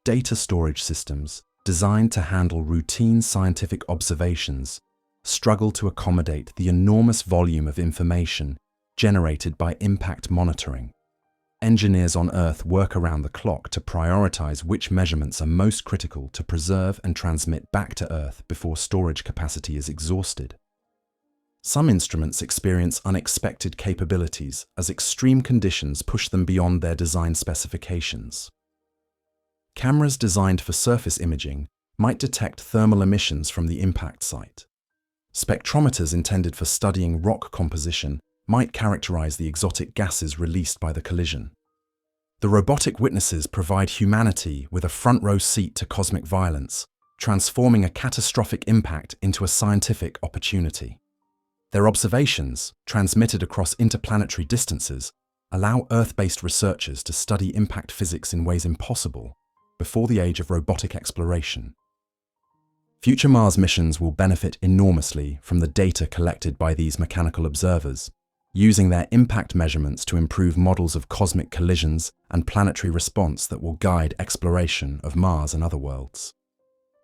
Data storage systems, designed to handle routine scientific observations, struggle to accommodate the enormous volume of information generated by impact monitoring. Engineers on Earth work around the clock to prioritize which measurements are most critical to preserve and transmit back to Earth before storage capacity is exhausted. Some instruments experience unexpected capabilities as extreme conditions push them beyond their design specifications. Cameras designed for surface imaging might detect thermal emissions from the impact site. Spectrometers intended for studying rock composition might characterize the exotic gases released by the collision. The robotic witnesses provide humanity with a front-row seat to cosmic violence, transforming a catastrophic impact into a scientific opportunity. Their observations, transmitted across interplanetary distances, allow Earth-based researchers to study impact physics in ways impossible before the age of robotic exploration. Future Mars missions will benefit enormously from the data collected by these mechanical observers, using their impact measurements to improve models of cosmic collisions and planetary response that will guide exploration of Mars and other worlds.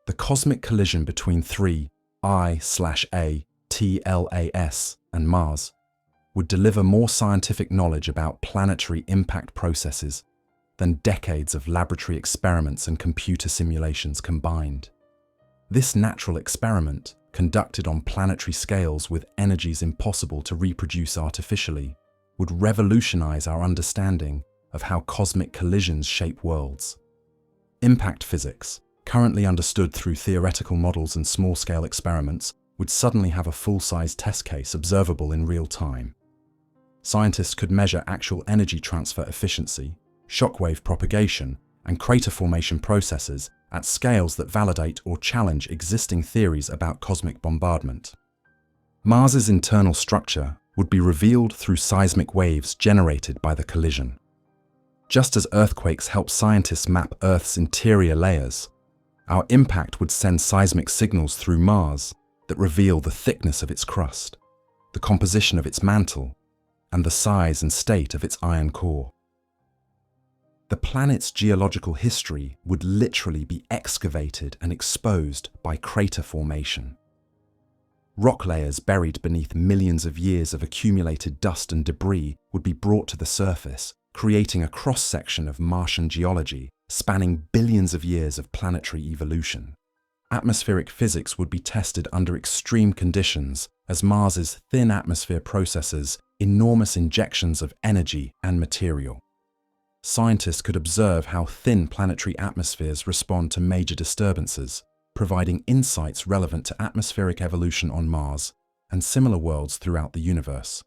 The cosmic collision between three I/A TLAS and Mars would deliver more scientific knowledge about planetary impact processes than decades of laboratory experiments and computer simulations combined. This natural experiment, conducted on planetary scales with energies impossible to reproduce artificially, would revolutionize our understanding of how cosmic collisions shape worlds. Impact physics, currently understood through theoretical models and small-scale experiments, would suddenly have a full-size test case observable in real time. Scientists could measure actual energy transfer efficiency, shockwave propagation, and crater formation processes at scales that validate or challenge existing theories about cosmic bombardment. Mars's internal structure would be revealed through seismic waves generated by the collision. Just as earthquakes help scientists map Earth's interior layers, our impact would send seismic signals through Mars that reveal the thickness of its crust, the composition of its mantle, and the size and state of its iron core. The planet's geological history would literally be excavated and exposed by crater formation. Rock layers buried beneath millions of years of accumulated dust and debris would be brought to the surface, creating a cross-section of Martian geology spanning billions of years of planetary evolution. Atmospheric physics would be tested under extreme conditions as Mars's thin atmosphere processes enormous injections of energy and material. Scientists could observe how thin planetary atmospheres respond to major disturbances, providing insights relevant to atmospheric evolution on Mars and similar worlds throughout the universe.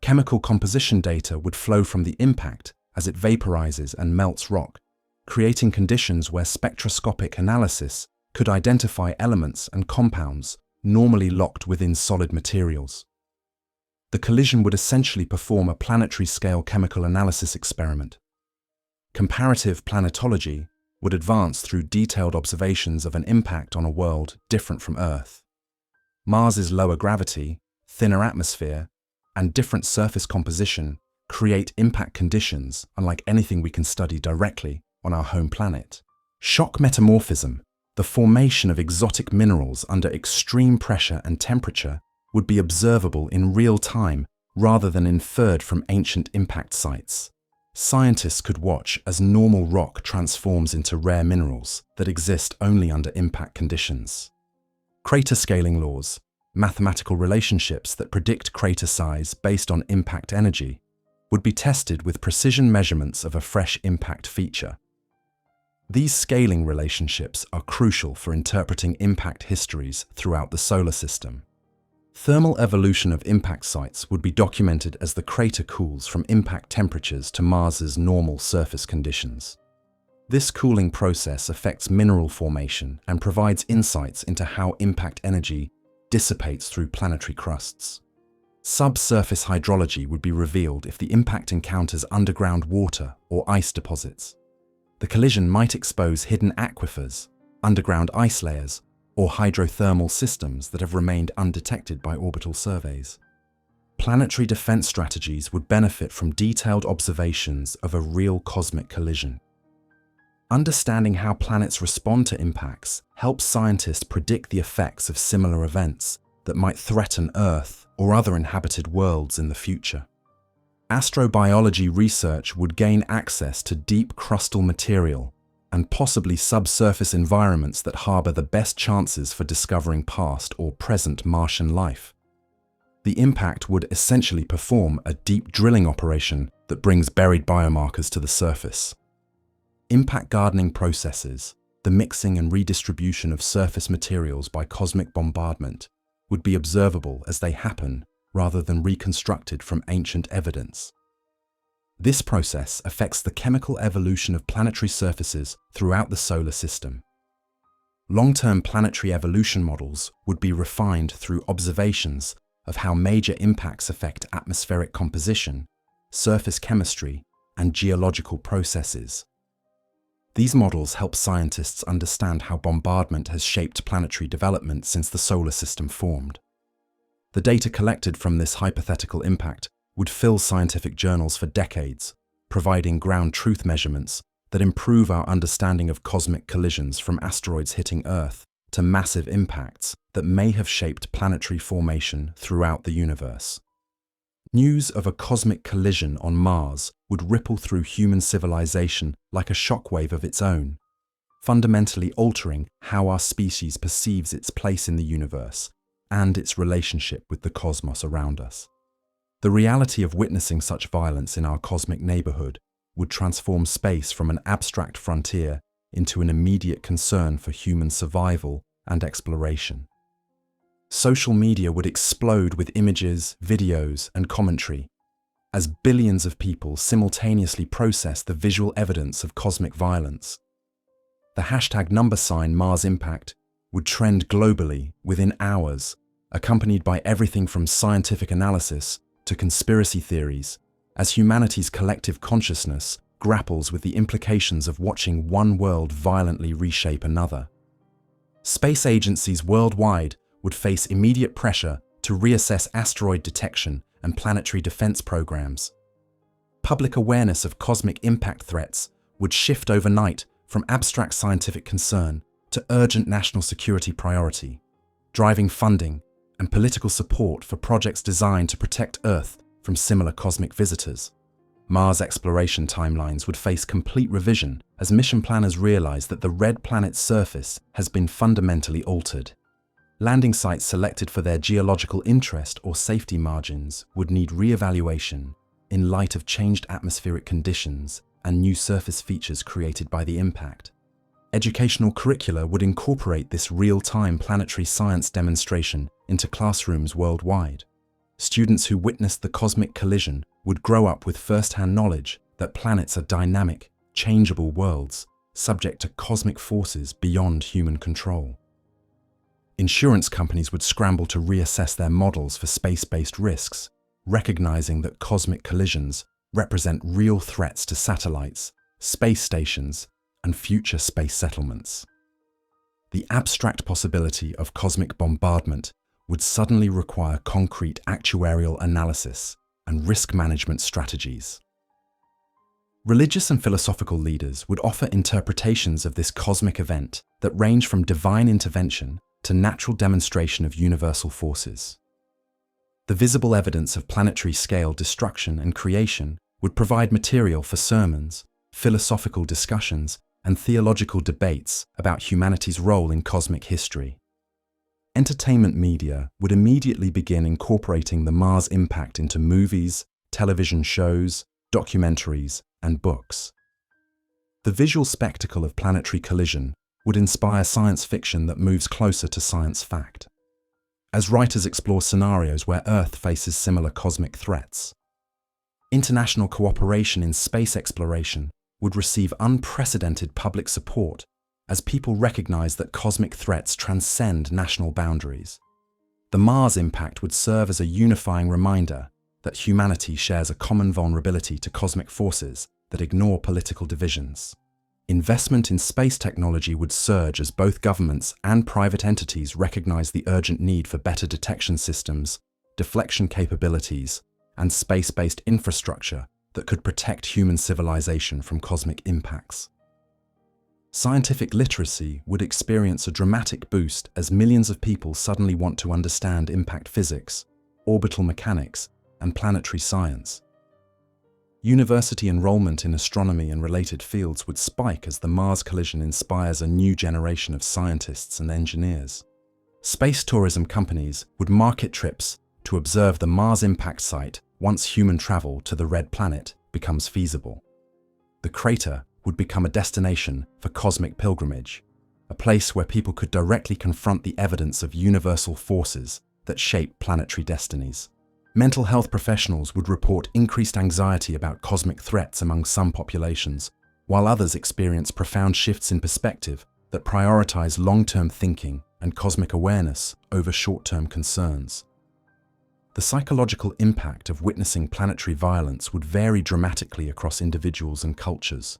Chemical composition data would flow from the impact as it vaporizes and melts rock, creating conditions where spectroscopic analysis could identify elements and compounds normally locked within solid materials. The collision would essentially perform a planetary-scale chemical analysis experiment. Comparative planetology would advance through detailed observations of an impact on a world different from Earth. Mars's lower gravity, thinner atmosphere, and different surface composition create impact conditions unlike anything we can study directly on our home planet. Shock metamorphism, the formation of exotic minerals under extreme pressure and temperature, would be observable in real time rather than inferred from ancient impact sites. Scientists could watch as normal rock transforms into rare minerals that exist only under impact conditions. Crater scaling laws, mathematical relationships that predict crater size based on impact energy, would be tested with precision measurements of a fresh impact feature. These scaling relationships are crucial for interpreting impact histories throughout the solar system. Thermal evolution of impact sites would be documented as the crater cools from impact temperatures to Mars's normal surface conditions. This cooling process affects mineral formation and provides insights into how impact energy dissipates through planetary crusts. Subsurface hydrology would be revealed if the impact encounters underground water or ice deposits. The collision might expose hidden aquifers, underground ice layers, or hydrothermal systems that have remained undetected by orbital surveys. Planetary defense strategies would benefit from detailed observations of a real cosmic collision. Understanding how planets respond to impacts helps scientists predict the effects of similar events that might threaten Earth or other inhabited worlds in the future. Astrobiology research would gain access to deep crustal material and possibly subsurface environments that harbor the best chances for discovering past or present Martian life. The impact would essentially perform a deep drilling operation that brings buried biomarkers to the surface. Impact gardening processes, the mixing and redistribution of surface materials by cosmic bombardment, would be observable as they happen rather than reconstructed from ancient evidence. This process affects the chemical evolution of planetary surfaces throughout the solar system. Long-term planetary evolution models would be refined through observations of how major impacts affect atmospheric composition, surface chemistry, and geological processes. These models help scientists understand how bombardment has shaped planetary development since the solar system formed. The data collected from this hypothetical impact would fill scientific journals for decades, providing ground truth measurements that improve our understanding of cosmic collisions from asteroids hitting Earth to massive impacts that may have shaped planetary formation throughout the universe. News of a cosmic collision on Mars would ripple through human civilization like a shockwave of its own, fundamentally altering how our species perceives its place in the universe and its relationship with the cosmos around us. The reality of witnessing such violence in our cosmic neighborhood would transform space from an abstract frontier into an immediate concern for human survival and exploration. Social media would explode with images, videos, and commentary, as billions of people simultaneously process the visual evidence of cosmic violence. The hashtag #MarsImpact would trend globally within hours, accompanied by everything from scientific analysis to conspiracy theories, as humanity's collective consciousness grapples with the implications of watching one world violently reshape another. Space agencies worldwide would face immediate pressure to reassess asteroid detection and planetary defense programs. Public awareness of cosmic impact threats would shift overnight from abstract scientific concern to urgent national security priority, driving funding and political support for projects designed to protect Earth from similar cosmic visitors. Mars exploration timelines would face complete revision as mission planners realize that the red planet's surface has been fundamentally altered. Landing sites selected for their geological interest or safety margins would need re-evaluation in light of changed atmospheric conditions and new surface features created by the impact. Educational curricula would incorporate this real-time planetary science demonstration into classrooms worldwide. Students who witnessed the cosmic collision would grow up with first-hand knowledge that planets are dynamic, changeable worlds, subject to cosmic forces beyond human control. Insurance companies would scramble to reassess their models for space-based risks, recognizing that cosmic collisions represent real threats to satellites, space stations, and future space settlements. The abstract possibility of cosmic bombardment would suddenly require concrete actuarial analysis and risk management strategies. Religious and philosophical leaders would offer interpretations of this cosmic event that range from divine intervention to natural demonstration of universal forces. The visible evidence of planetary-scale destruction and creation would provide material for sermons, philosophical discussions, and theological debates about humanity's role in cosmic history. Entertainment media would immediately begin incorporating the Mars impact into movies, television shows, documentaries, and books. The visual spectacle of planetary collision would inspire science fiction that moves closer to science fact, as writers explore scenarios where Earth faces similar cosmic threats. International cooperation in space exploration would receive unprecedented public support as people recognize that cosmic threats transcend national boundaries. The Mars impact would serve as a unifying reminder that humanity shares a common vulnerability to cosmic forces that ignore political divisions. Investment in space technology would surge as both governments and private entities recognize the urgent need for better detection systems, deflection capabilities, and space-based infrastructure that could protect human civilization from cosmic impacts. Scientific literacy would experience a dramatic boost as millions of people suddenly want to understand impact physics, orbital mechanics, and planetary science. University enrollment in astronomy and related fields would spike as the Mars collision inspires a new generation of scientists and engineers. Space tourism companies would market trips to observe the Mars impact site once human travel to the Red Planet becomes feasible. The crater would become a destination for cosmic pilgrimage, a place where people could directly confront the evidence of universal forces that shape planetary destinies. Mental health professionals would report increased anxiety about cosmic threats among some populations, while others experience profound shifts in perspective that prioritize long-term thinking and cosmic awareness over short-term concerns. The psychological impact of witnessing planetary violence would vary dramatically across individuals and cultures.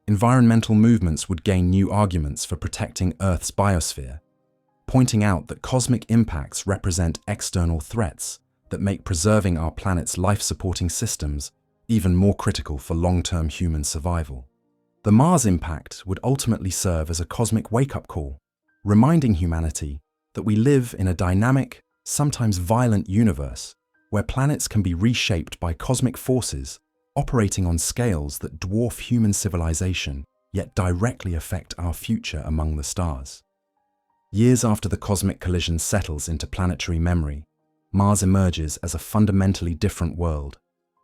Environmental movements would gain new arguments for protecting Earth's biosphere, pointing out that cosmic impacts represent external threats that make preserving our planet's life-supporting systems even more critical for long-term human survival. The Mars impact would ultimately serve as a cosmic wake-up call, reminding humanity that we live in a dynamic, sometimes violent universe where planets can be reshaped by cosmic forces operating on scales that dwarf human civilization yet directly affect our future among the stars. Years after the cosmic collision settles into planetary memory, Mars emerges as a fundamentally different world,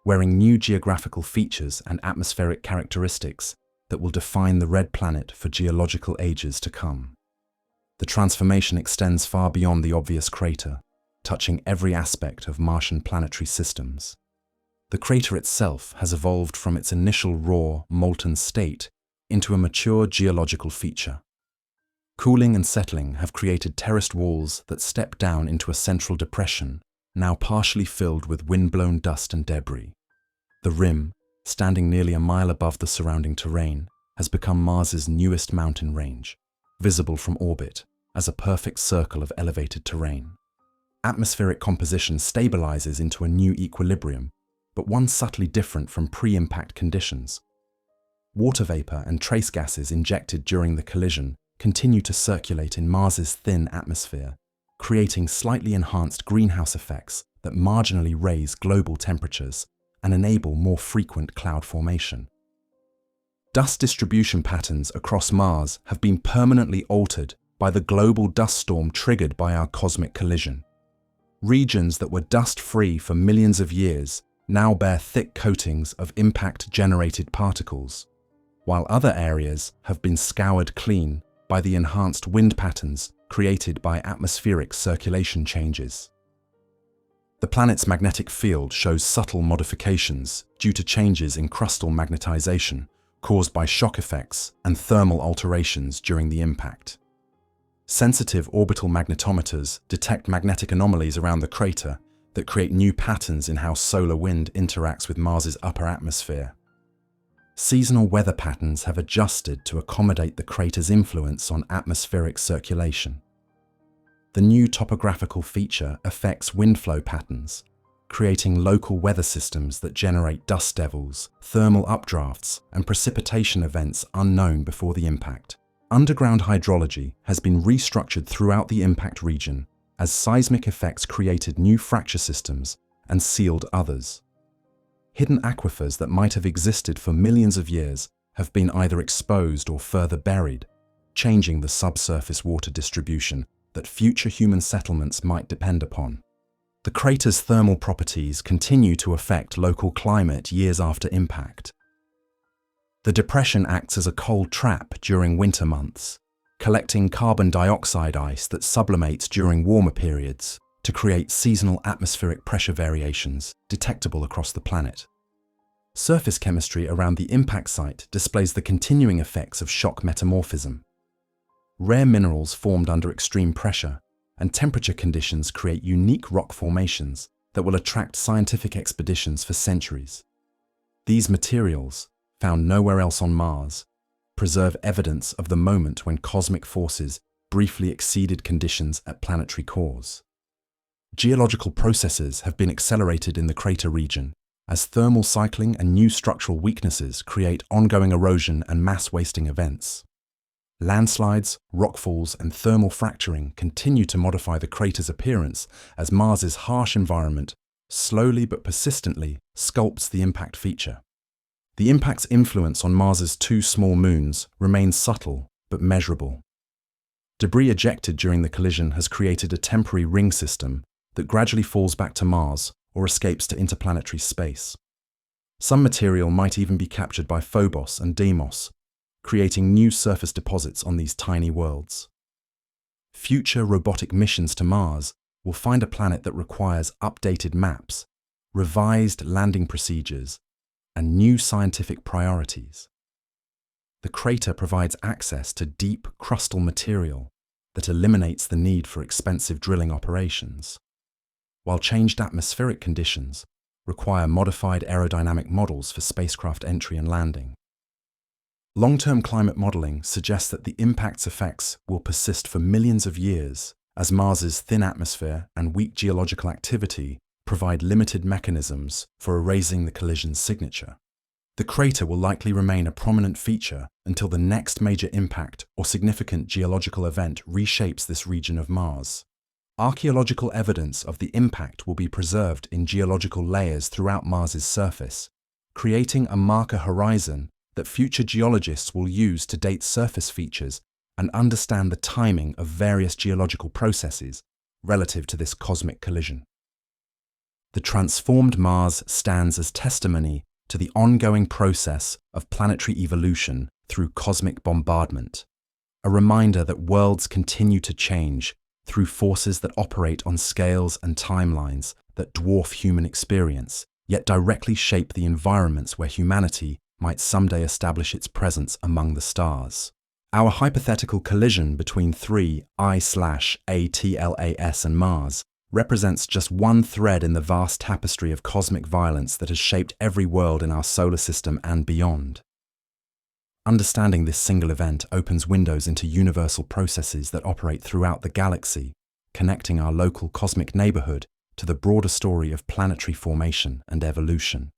wearing new geographical features and atmospheric characteristics that will define the red planet for geological ages to come. The transformation extends far beyond the obvious crater, touching every aspect of Martian planetary systems. The crater itself has evolved from its initial raw, molten state into a mature geological feature. Cooling and settling have created terraced walls that step down into a central depression, now partially filled with wind-blown dust and debris. The rim, standing nearly a mile above the surrounding terrain, has become Mars's newest mountain range, visible from orbit as a perfect circle of elevated terrain. Atmospheric composition stabilizes into a new equilibrium, but one subtly different from pre-impact conditions. Water vapor and trace gases injected during the collision continue to circulate in Mars's thin atmosphere, creating slightly enhanced greenhouse effects that marginally raise global temperatures and enable more frequent cloud formation. Dust distribution patterns across Mars have been permanently altered by the global dust storm triggered by our cosmic collision. Regions that were dust-free for millions of years now bear thick coatings of impact-generated particles, while other areas have been scoured clean by the enhanced wind patterns created by atmospheric circulation changes. The planet's magnetic field shows subtle modifications due to changes in crustal magnetization caused by shock effects and thermal alterations during the impact. Sensitive orbital magnetometers detect magnetic anomalies around the crater that create new patterns in how solar wind interacts with Mars's upper atmosphere. Seasonal weather patterns have adjusted to accommodate the crater's influence on atmospheric circulation. The new topographical feature affects wind flow patterns, creating local weather systems that generate dust devils, thermal updrafts, and precipitation events unknown before the impact. Underground hydrology has been restructured throughout the impact region as seismic effects created new fracture systems and sealed others. Hidden aquifers that might have existed for millions of years have been either exposed or further buried, changing the subsurface water distribution that future human settlements might depend upon. The crater's thermal properties continue to affect local climate years after impact. The depression acts as a cold trap during winter months, collecting carbon dioxide ice that sublimates during warmer periods to create seasonal atmospheric pressure variations detectable across the planet. Surface chemistry around the impact site displays the continuing effects of shock metamorphism. Rare minerals formed under extreme pressure and temperature conditions create unique rock formations that will attract scientific expeditions for centuries. These materials, found nowhere else on Mars, preserve evidence of the moment when cosmic forces briefly exceeded conditions at planetary cores. Geological processes have been accelerated in the crater region as thermal cycling and new structural weaknesses create ongoing erosion and mass wasting events. Landslides, rockfalls, and thermal fracturing continue to modify the crater's appearance as Mars's harsh environment slowly but persistently sculpts the impact feature. The impact's influence on Mars's two small moons remains subtle but measurable. Debris ejected during the collision has created a temporary ring system that gradually falls back to Mars or escapes to interplanetary space. Some material might even be captured by Phobos and Deimos, creating new surface deposits on these tiny worlds. Future robotic missions to Mars will find a planet that requires updated maps, revised landing procedures, and new scientific priorities. The crater provides access to deep crustal material that eliminates the need for expensive drilling operations, while changed atmospheric conditions require modified aerodynamic models for spacecraft entry and landing. Long-term climate modeling suggests that the impact's effects will persist for millions of years as Mars's thin atmosphere and weak geological activity provide limited mechanisms for erasing the collision's signature. The crater will likely remain a prominent feature until the next major impact or significant geological event reshapes this region of Mars. Archaeological evidence of the impact will be preserved in geological layers throughout Mars's surface, creating a marker horizon that future geologists will use to date surface features and understand the timing of various geological processes relative to this cosmic collision. The transformed Mars stands as testimony to the ongoing process of planetary evolution through cosmic bombardment, a reminder that worlds continue to change through forces that operate on scales and timelines that dwarf human experience, yet directly shape the environments where humanity might someday establish its presence among the stars. Our hypothetical collision between three I/ATLAS and Mars represents just one thread in the vast tapestry of cosmic violence that has shaped every world in our solar system and beyond. Understanding this single event opens windows into universal processes that operate throughout the galaxy, connecting our local cosmic neighborhood to the broader story of planetary formation and evolution.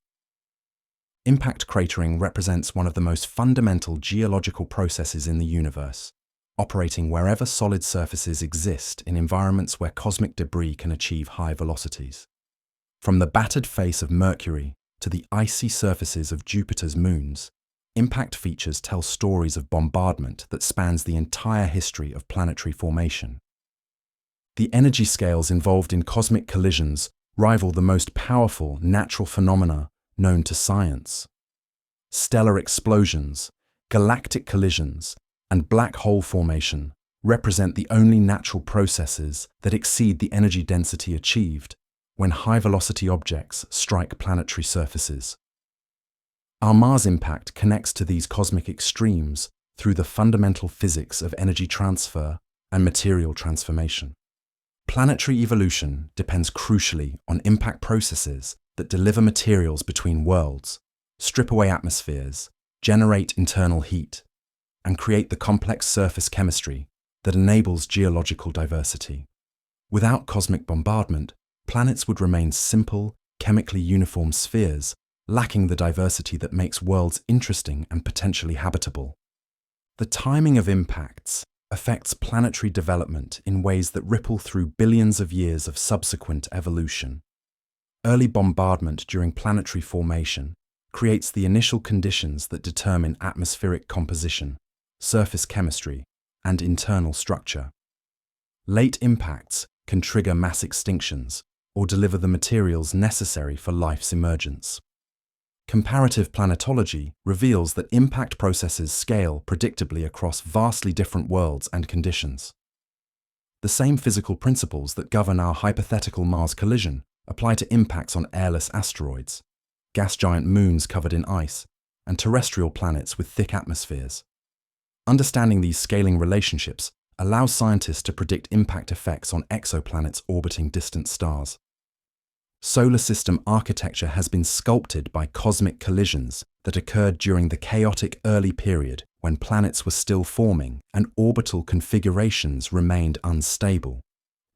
Impact cratering represents one of the most fundamental geological processes in the universe, operating wherever solid surfaces exist in environments where cosmic debris can achieve high velocities. From the battered face of Mercury to the icy surfaces of Jupiter's moons, impact features tell stories of bombardment that spans the entire history of planetary formation. The energy scales involved in cosmic collisions rival the most powerful natural phenomena known to science. Stellar explosions, galactic collisions, and black hole formation represent the only natural processes that exceed the energy density achieved when high-velocity objects strike planetary surfaces. Our Mars impact connects to these cosmic extremes through the fundamental physics of energy transfer and material transformation. Planetary evolution depends crucially on impact processes that deliver materials between worlds, strip away atmospheres, generate internal heat, and create the complex surface chemistry that enables geological diversity. Without cosmic bombardment, planets would remain simple, chemically uniform spheres, lacking the diversity that makes worlds interesting and potentially habitable. The timing of impacts affects planetary development in ways that ripple through billions of years of subsequent evolution. Early bombardment during planetary formation creates the initial conditions that determine atmospheric composition, surface chemistry, and internal structure. Late impacts can trigger mass extinctions, or deliver the materials necessary for life's emergence. Comparative planetology reveals that impact processes scale predictably across vastly different worlds and conditions. The same physical principles that govern our hypothetical Mars collision apply to impacts on airless asteroids, gas giant moons covered in ice, and terrestrial planets with thick atmospheres. Understanding these scaling relationships allows scientists to predict impact effects on exoplanets orbiting distant stars. Solar system architecture has been sculpted by cosmic collisions that occurred during the chaotic early period when planets were still forming and orbital configurations remained unstable.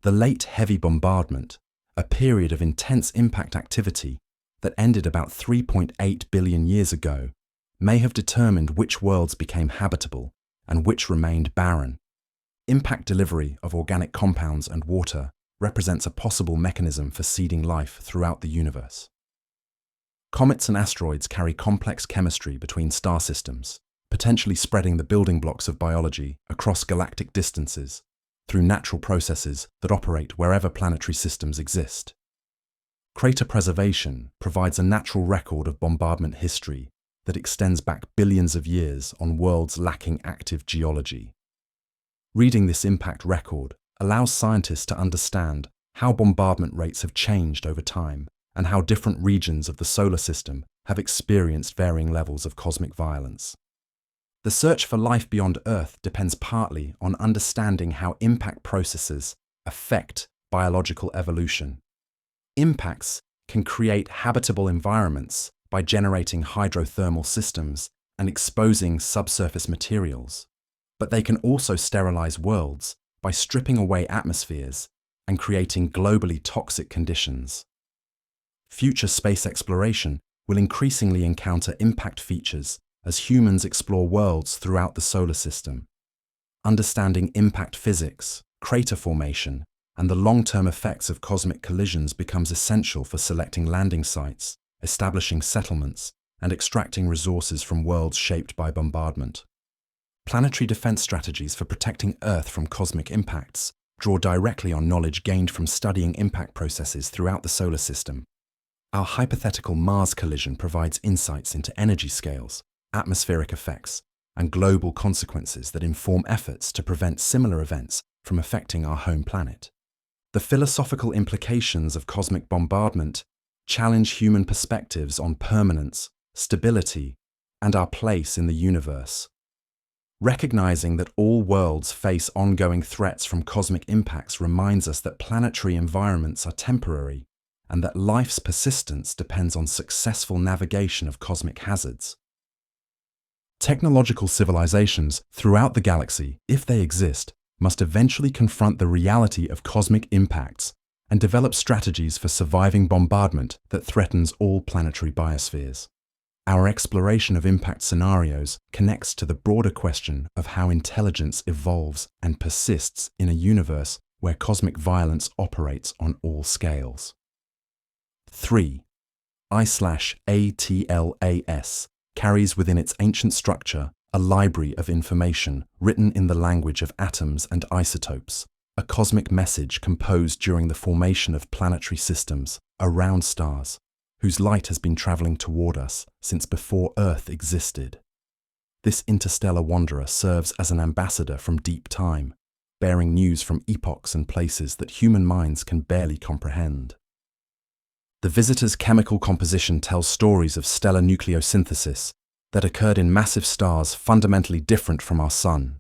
The late heavy bombardment, a period of intense impact activity that ended about 3.8 billion years ago, may have determined which worlds became habitable and which remained barren. Impact delivery of organic compounds and water represents a possible mechanism for seeding life throughout the universe. Comets and asteroids carry complex chemistry between star systems, potentially spreading the building blocks of biology across galactic distances through natural processes that operate wherever planetary systems exist. Crater preservation provides a natural record of bombardment history that extends back billions of years on worlds lacking active geology. Reading this impact record allows scientists to understand how bombardment rates have changed over time and how different regions of the solar system have experienced varying levels of cosmic violence. The search for life beyond Earth depends partly on understanding how impact processes affect biological evolution. Impacts can create habitable environments by generating hydrothermal systems and exposing subsurface materials, but they can also sterilize worlds by stripping away atmospheres and creating globally toxic conditions. Future space exploration will increasingly encounter impact features as humans explore worlds throughout the solar system. Understanding impact physics, crater formation, and the long-term effects of cosmic collisions becomes essential for selecting landing sites, establishing settlements, and extracting resources from worlds shaped by bombardment. Planetary defense strategies for protecting Earth from cosmic impacts draw directly on knowledge gained from studying impact processes throughout the solar system. Our hypothetical Mars collision provides insights into energy scales, atmospheric effects, and global consequences that inform efforts to prevent similar events from affecting our home planet. The philosophical implications of cosmic bombardment challenge human perspectives on permanence, stability, and our place in the universe. Recognizing that all worlds face ongoing threats from cosmic impacts reminds us that planetary environments are temporary and that life's persistence depends on successful navigation of cosmic hazards. Technological civilizations throughout the galaxy, if they exist, must eventually confront the reality of cosmic impacts and develop strategies for surviving bombardment that threatens all planetary biospheres. Our exploration of impact scenarios connects to the broader question of how intelligence evolves and persists in a universe where cosmic violence operates on all scales. 3. I/ATLAS carries within its ancient structure a library of information written in the language of atoms and isotopes, a cosmic message composed during the formation of planetary systems around stars, whose light has been traveling toward us since before Earth existed. This interstellar wanderer serves as an ambassador from deep time, bearing news from epochs and places that human minds can barely comprehend. The visitor's chemical composition tells stories of stellar nucleosynthesis that occurred in massive stars fundamentally different from our Sun.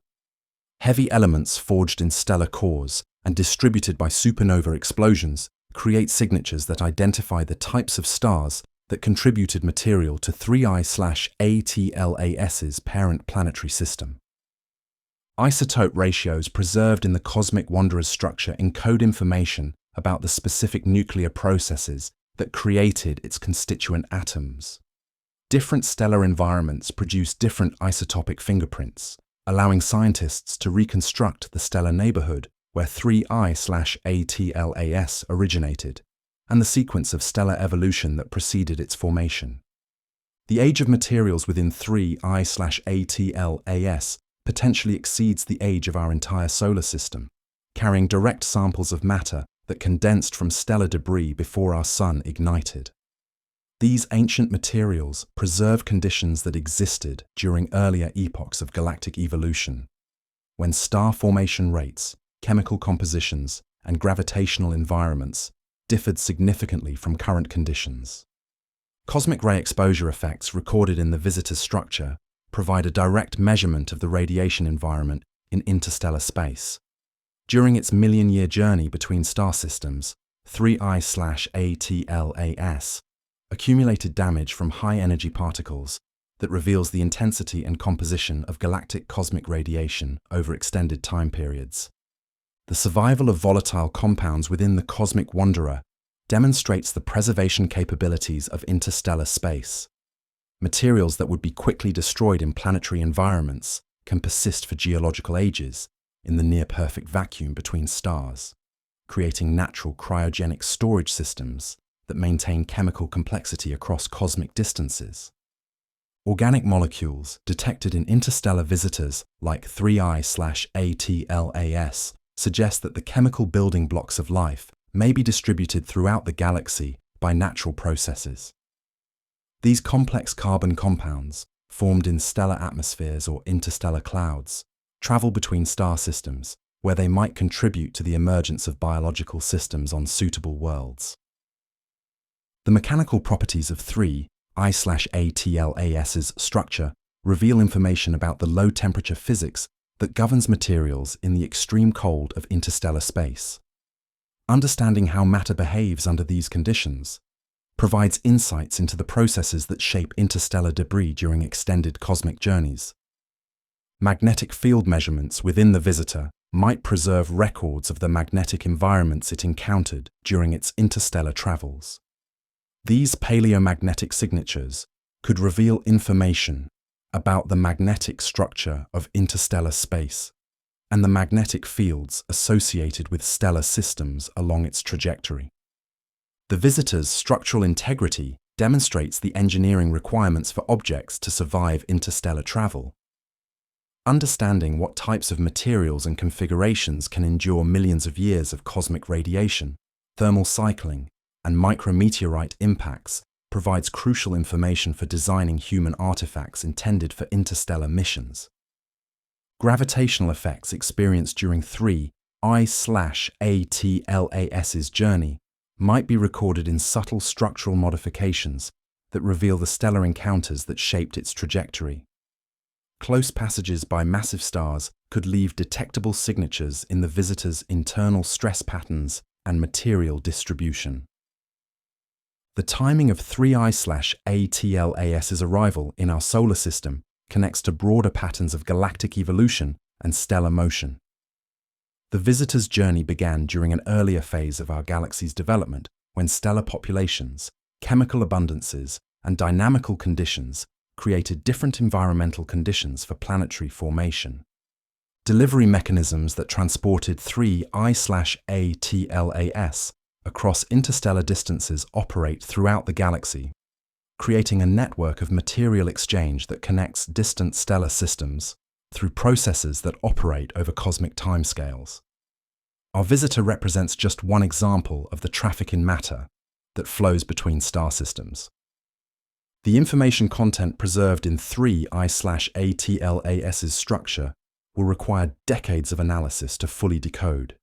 Heavy elements forged in stellar cores and distributed by supernova explosions create signatures that identify the types of stars that contributed material to 3I/ATLAS's parent planetary system. Isotope ratios preserved in the cosmic wanderer's structure encode information about the specific nuclear processes that created its constituent atoms. Different stellar environments produce different isotopic fingerprints, allowing scientists to reconstruct the stellar neighborhood where 3I/ATLAS originated, and the sequence of stellar evolution that preceded its formation. The age of materials within 3I/ATLAS potentially exceeds the age of our entire solar system, carrying direct samples of matter that condensed from stellar debris before our sun ignited. These ancient materials preserve conditions that existed during earlier epochs of galactic evolution, when star formation rates, chemical compositions, and gravitational environments differed significantly from current conditions. Cosmic ray exposure effects recorded in the visitor's structure provide a direct measurement of the radiation environment in interstellar space. During its million-year journey between star systems, 3I/ATLAS accumulated damage from high-energy particles that reveals the intensity and composition of galactic cosmic radiation over extended time periods. The survival of volatile compounds within the cosmic wanderer demonstrates the preservation capabilities of interstellar space. Materials that would be quickly destroyed in planetary environments can persist for geological ages in the near-perfect vacuum between stars, creating natural cryogenic storage systems that maintain chemical complexity across cosmic distances. Organic molecules detected in interstellar visitors like 3I/ATLAS suggest that the chemical building blocks of life may be distributed throughout the galaxy by natural processes. These complex carbon compounds, formed in stellar atmospheres or interstellar clouds, travel between star systems where they might contribute to the emergence of biological systems on suitable worlds. The mechanical properties of 3I/ATLAS's structure reveal information about the low-temperature physics that governs materials in the extreme cold of interstellar space. Understanding how matter behaves under these conditions provides insights into the processes that shape interstellar debris during extended cosmic journeys. Magnetic field measurements within the visitor might preserve records of the magnetic environments it encountered during its interstellar travels. These paleomagnetic signatures could reveal information about the magnetic structure of interstellar space and the magnetic fields associated with stellar systems along its trajectory. The visitor's structural integrity demonstrates the engineering requirements for objects to survive interstellar travel. Understanding what types of materials and configurations can endure millions of years of cosmic radiation, thermal cycling, and micrometeorite impacts provides crucial information for designing human artifacts intended for interstellar missions. Gravitational effects experienced during 3I/ATLAS's journey might be recorded in subtle structural modifications that reveal the stellar encounters that shaped its trajectory. Close passages by massive stars could leave detectable signatures in the visitor's internal stress patterns and material distribution. The timing of 3I/ATLAS's arrival in our solar system connects to broader patterns of galactic evolution and stellar motion. The visitor's journey began during an earlier phase of our galaxy's development when stellar populations, chemical abundances, and dynamical conditions created different environmental conditions for planetary formation. Delivery mechanisms that transported 3I/ATLAS across interstellar distances operate throughout the galaxy, creating a network of material exchange that connects distant stellar systems through processes that operate over cosmic timescales. Our visitor represents just one example of the traffic in matter that flows between star systems. The information content preserved in 3I/ATLAS's structure will require decades of analysis to fully decode.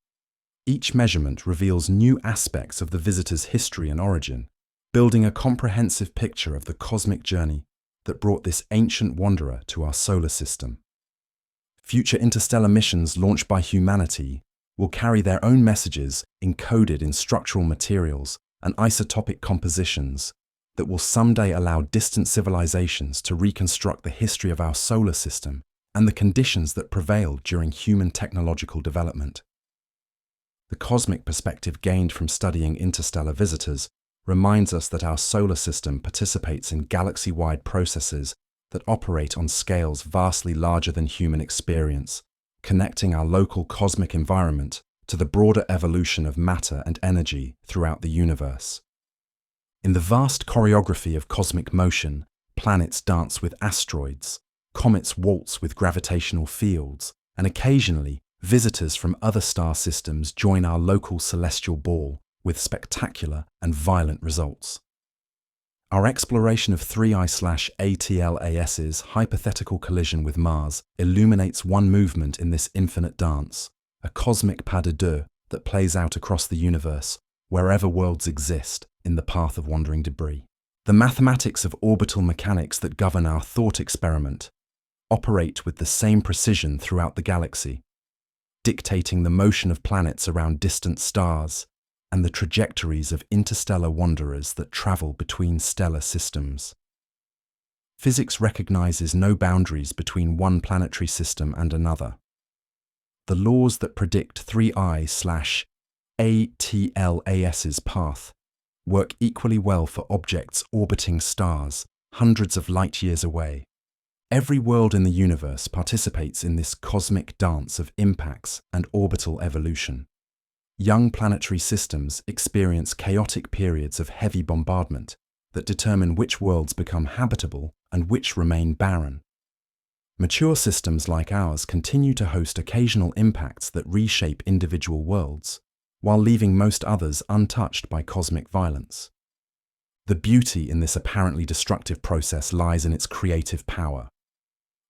Each measurement reveals new aspects of the visitor's history and origin, building a comprehensive picture of the cosmic journey that brought this ancient wanderer to our solar system. Future interstellar missions launched by humanity will carry their own messages encoded in structural materials and isotopic compositions that will someday allow distant civilizations to reconstruct the history of our solar system and the conditions that prevailed during human technological development. The cosmic perspective gained from studying interstellar visitors reminds us that our solar system participates in galaxy-wide processes that operate on scales vastly larger than human experience, connecting our local cosmic environment to the broader evolution of matter and energy throughout the universe. In the vast choreography of cosmic motion, planets dance with asteroids, comets waltz with gravitational fields, and occasionally visitors from other star systems join our local celestial ball with spectacular and violent results. Our exploration of 3I/ATLAS's hypothetical collision with Mars illuminates one movement in this infinite dance, a cosmic pas de deux that plays out across the universe, wherever worlds exist, in the path of wandering debris. The mathematics of orbital mechanics that govern our thought experiment operate with the same precision throughout the galaxy, dictating the motion of planets around distant stars and the trajectories of interstellar wanderers that travel between stellar systems. Physics recognizes no boundaries between one planetary system and another. The laws that predict 3I/ATLAS's path work equally well for objects orbiting stars hundreds of light years away. Every world in the universe participates in this cosmic dance of impacts and orbital evolution. Young planetary systems experience chaotic periods of heavy bombardment that determine which worlds become habitable and which remain barren. Mature systems like ours continue to host occasional impacts that reshape individual worlds, while leaving most others untouched by cosmic violence. The beauty in this apparently destructive process lies in its creative power.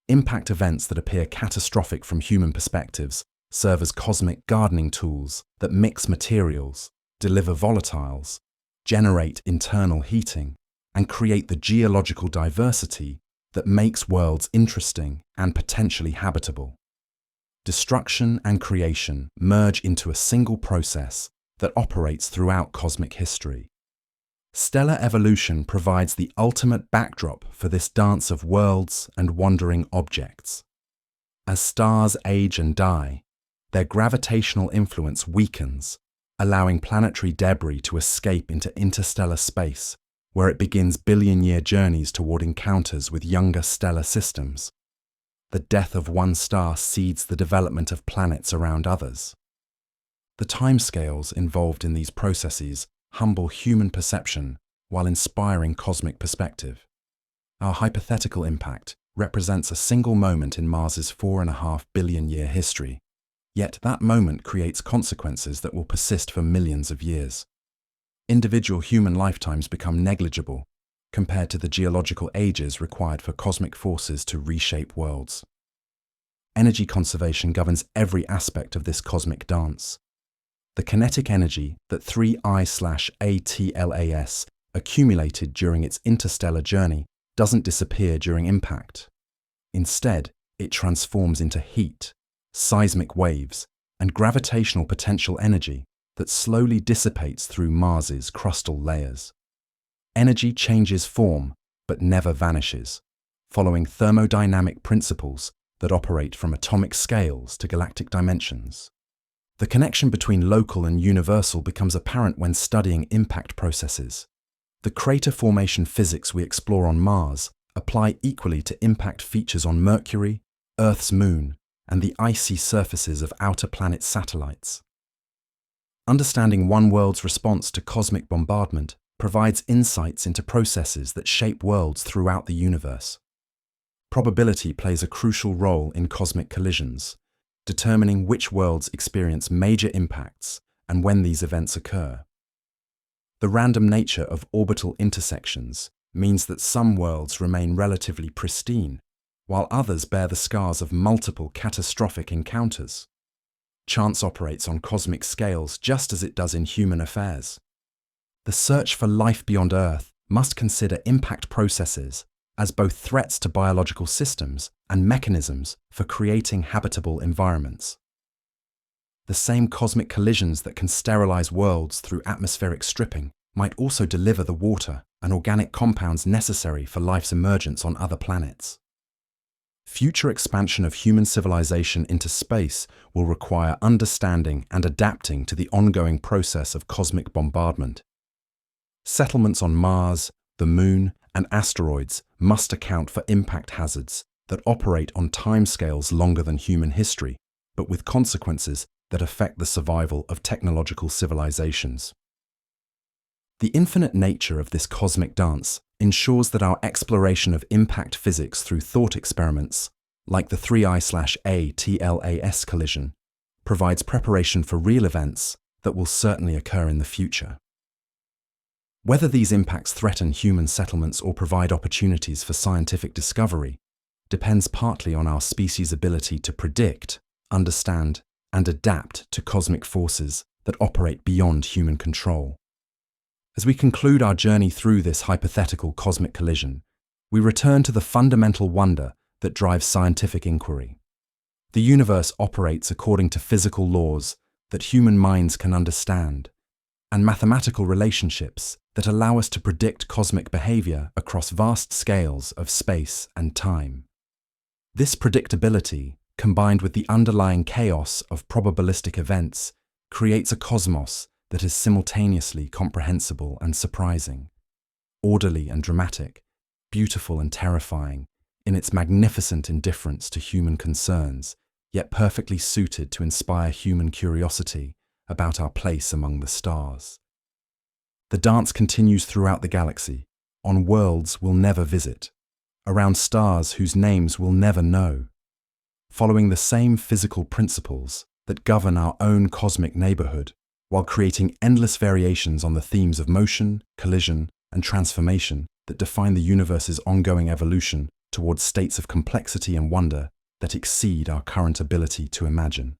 Impact events that appear catastrophic from human perspectives serve as cosmic gardening tools that mix materials, deliver volatiles, generate internal heating, and create the geological diversity that makes worlds interesting and potentially habitable. Destruction and creation merge into a single process that operates throughout cosmic history. Stellar evolution provides the ultimate backdrop for this dance of worlds and wandering objects. As stars age and die, their gravitational influence weakens, allowing planetary debris to escape into interstellar space, where it begins billion-year journeys toward encounters with younger stellar systems. The death of one star seeds the development of planets around others. The timescales involved in these processes humble human perception while inspiring cosmic perspective. Our hypothetical impact represents a single moment in Mars's 4.5 billion-year history, yet that moment creates consequences that will persist for millions of years. Individual human lifetimes become negligible compared to the geological ages required for cosmic forces to reshape worlds. Energy conservation governs every aspect of this cosmic dance. The kinetic energy that 3I/ATLAS accumulated during its interstellar journey doesn't disappear during impact. Instead, it transforms into heat, seismic waves, and gravitational potential energy that slowly dissipates through Mars's crustal layers. Energy changes form, but never vanishes, following thermodynamic principles that operate from atomic scales to galactic dimensions. The connection between local and universal becomes apparent when studying impact processes. The crater formation physics we explore on Mars apply equally to impact features on Mercury, Earth's moon, and the icy surfaces of outer planet satellites. Understanding one world's response to cosmic bombardment provides insights into processes that shape worlds throughout the universe. Probability plays a crucial role in cosmic collisions, determining which worlds experience major impacts and when these events occur. The random nature of orbital intersections means that some worlds remain relatively pristine, while others bear the scars of multiple catastrophic encounters. Chance operates on cosmic scales just as it does in human affairs. The search for life beyond Earth must consider impact processes as both threats to biological systems and mechanisms for creating habitable environments. The same cosmic collisions that can sterilize worlds through atmospheric stripping might also deliver the water and organic compounds necessary for life's emergence on other planets. Future expansion of human civilization into space will require understanding and adapting to the ongoing process of cosmic bombardment. Settlements on Mars, the Moon, and asteroids must account for impact hazards that operate on timescales longer than human history, but with consequences that affect the survival of technological civilizations. The infinite nature of this cosmic dance ensures that our exploration of impact physics through thought experiments, like the 3I/ATLAS collision, provides preparation for real events that will certainly occur in the future. Whether these impacts threaten human settlements or provide opportunities for scientific discovery depends partly on our species' ability to predict, understand, and adapt to cosmic forces that operate beyond human control. As we conclude our journey through this hypothetical cosmic collision, we return to the fundamental wonder that drives scientific inquiry. The universe operates according to physical laws that human minds can understand, and mathematical relationships that allow us to predict cosmic behavior across vast scales of space and time. This predictability, combined with the underlying chaos of probabilistic events, creates a cosmos that is simultaneously comprehensible and surprising, orderly and dramatic, beautiful and terrifying, in its magnificent indifference to human concerns, yet perfectly suited to inspire human curiosity about our place among the stars. The dance continues throughout the galaxy, on worlds we'll never visit, around stars whose names we'll never know, following the same physical principles that govern our own cosmic neighborhood, while creating endless variations on the themes of motion, collision, and transformation that define the universe's ongoing evolution towards states of complexity and wonder that exceed our current ability to imagine.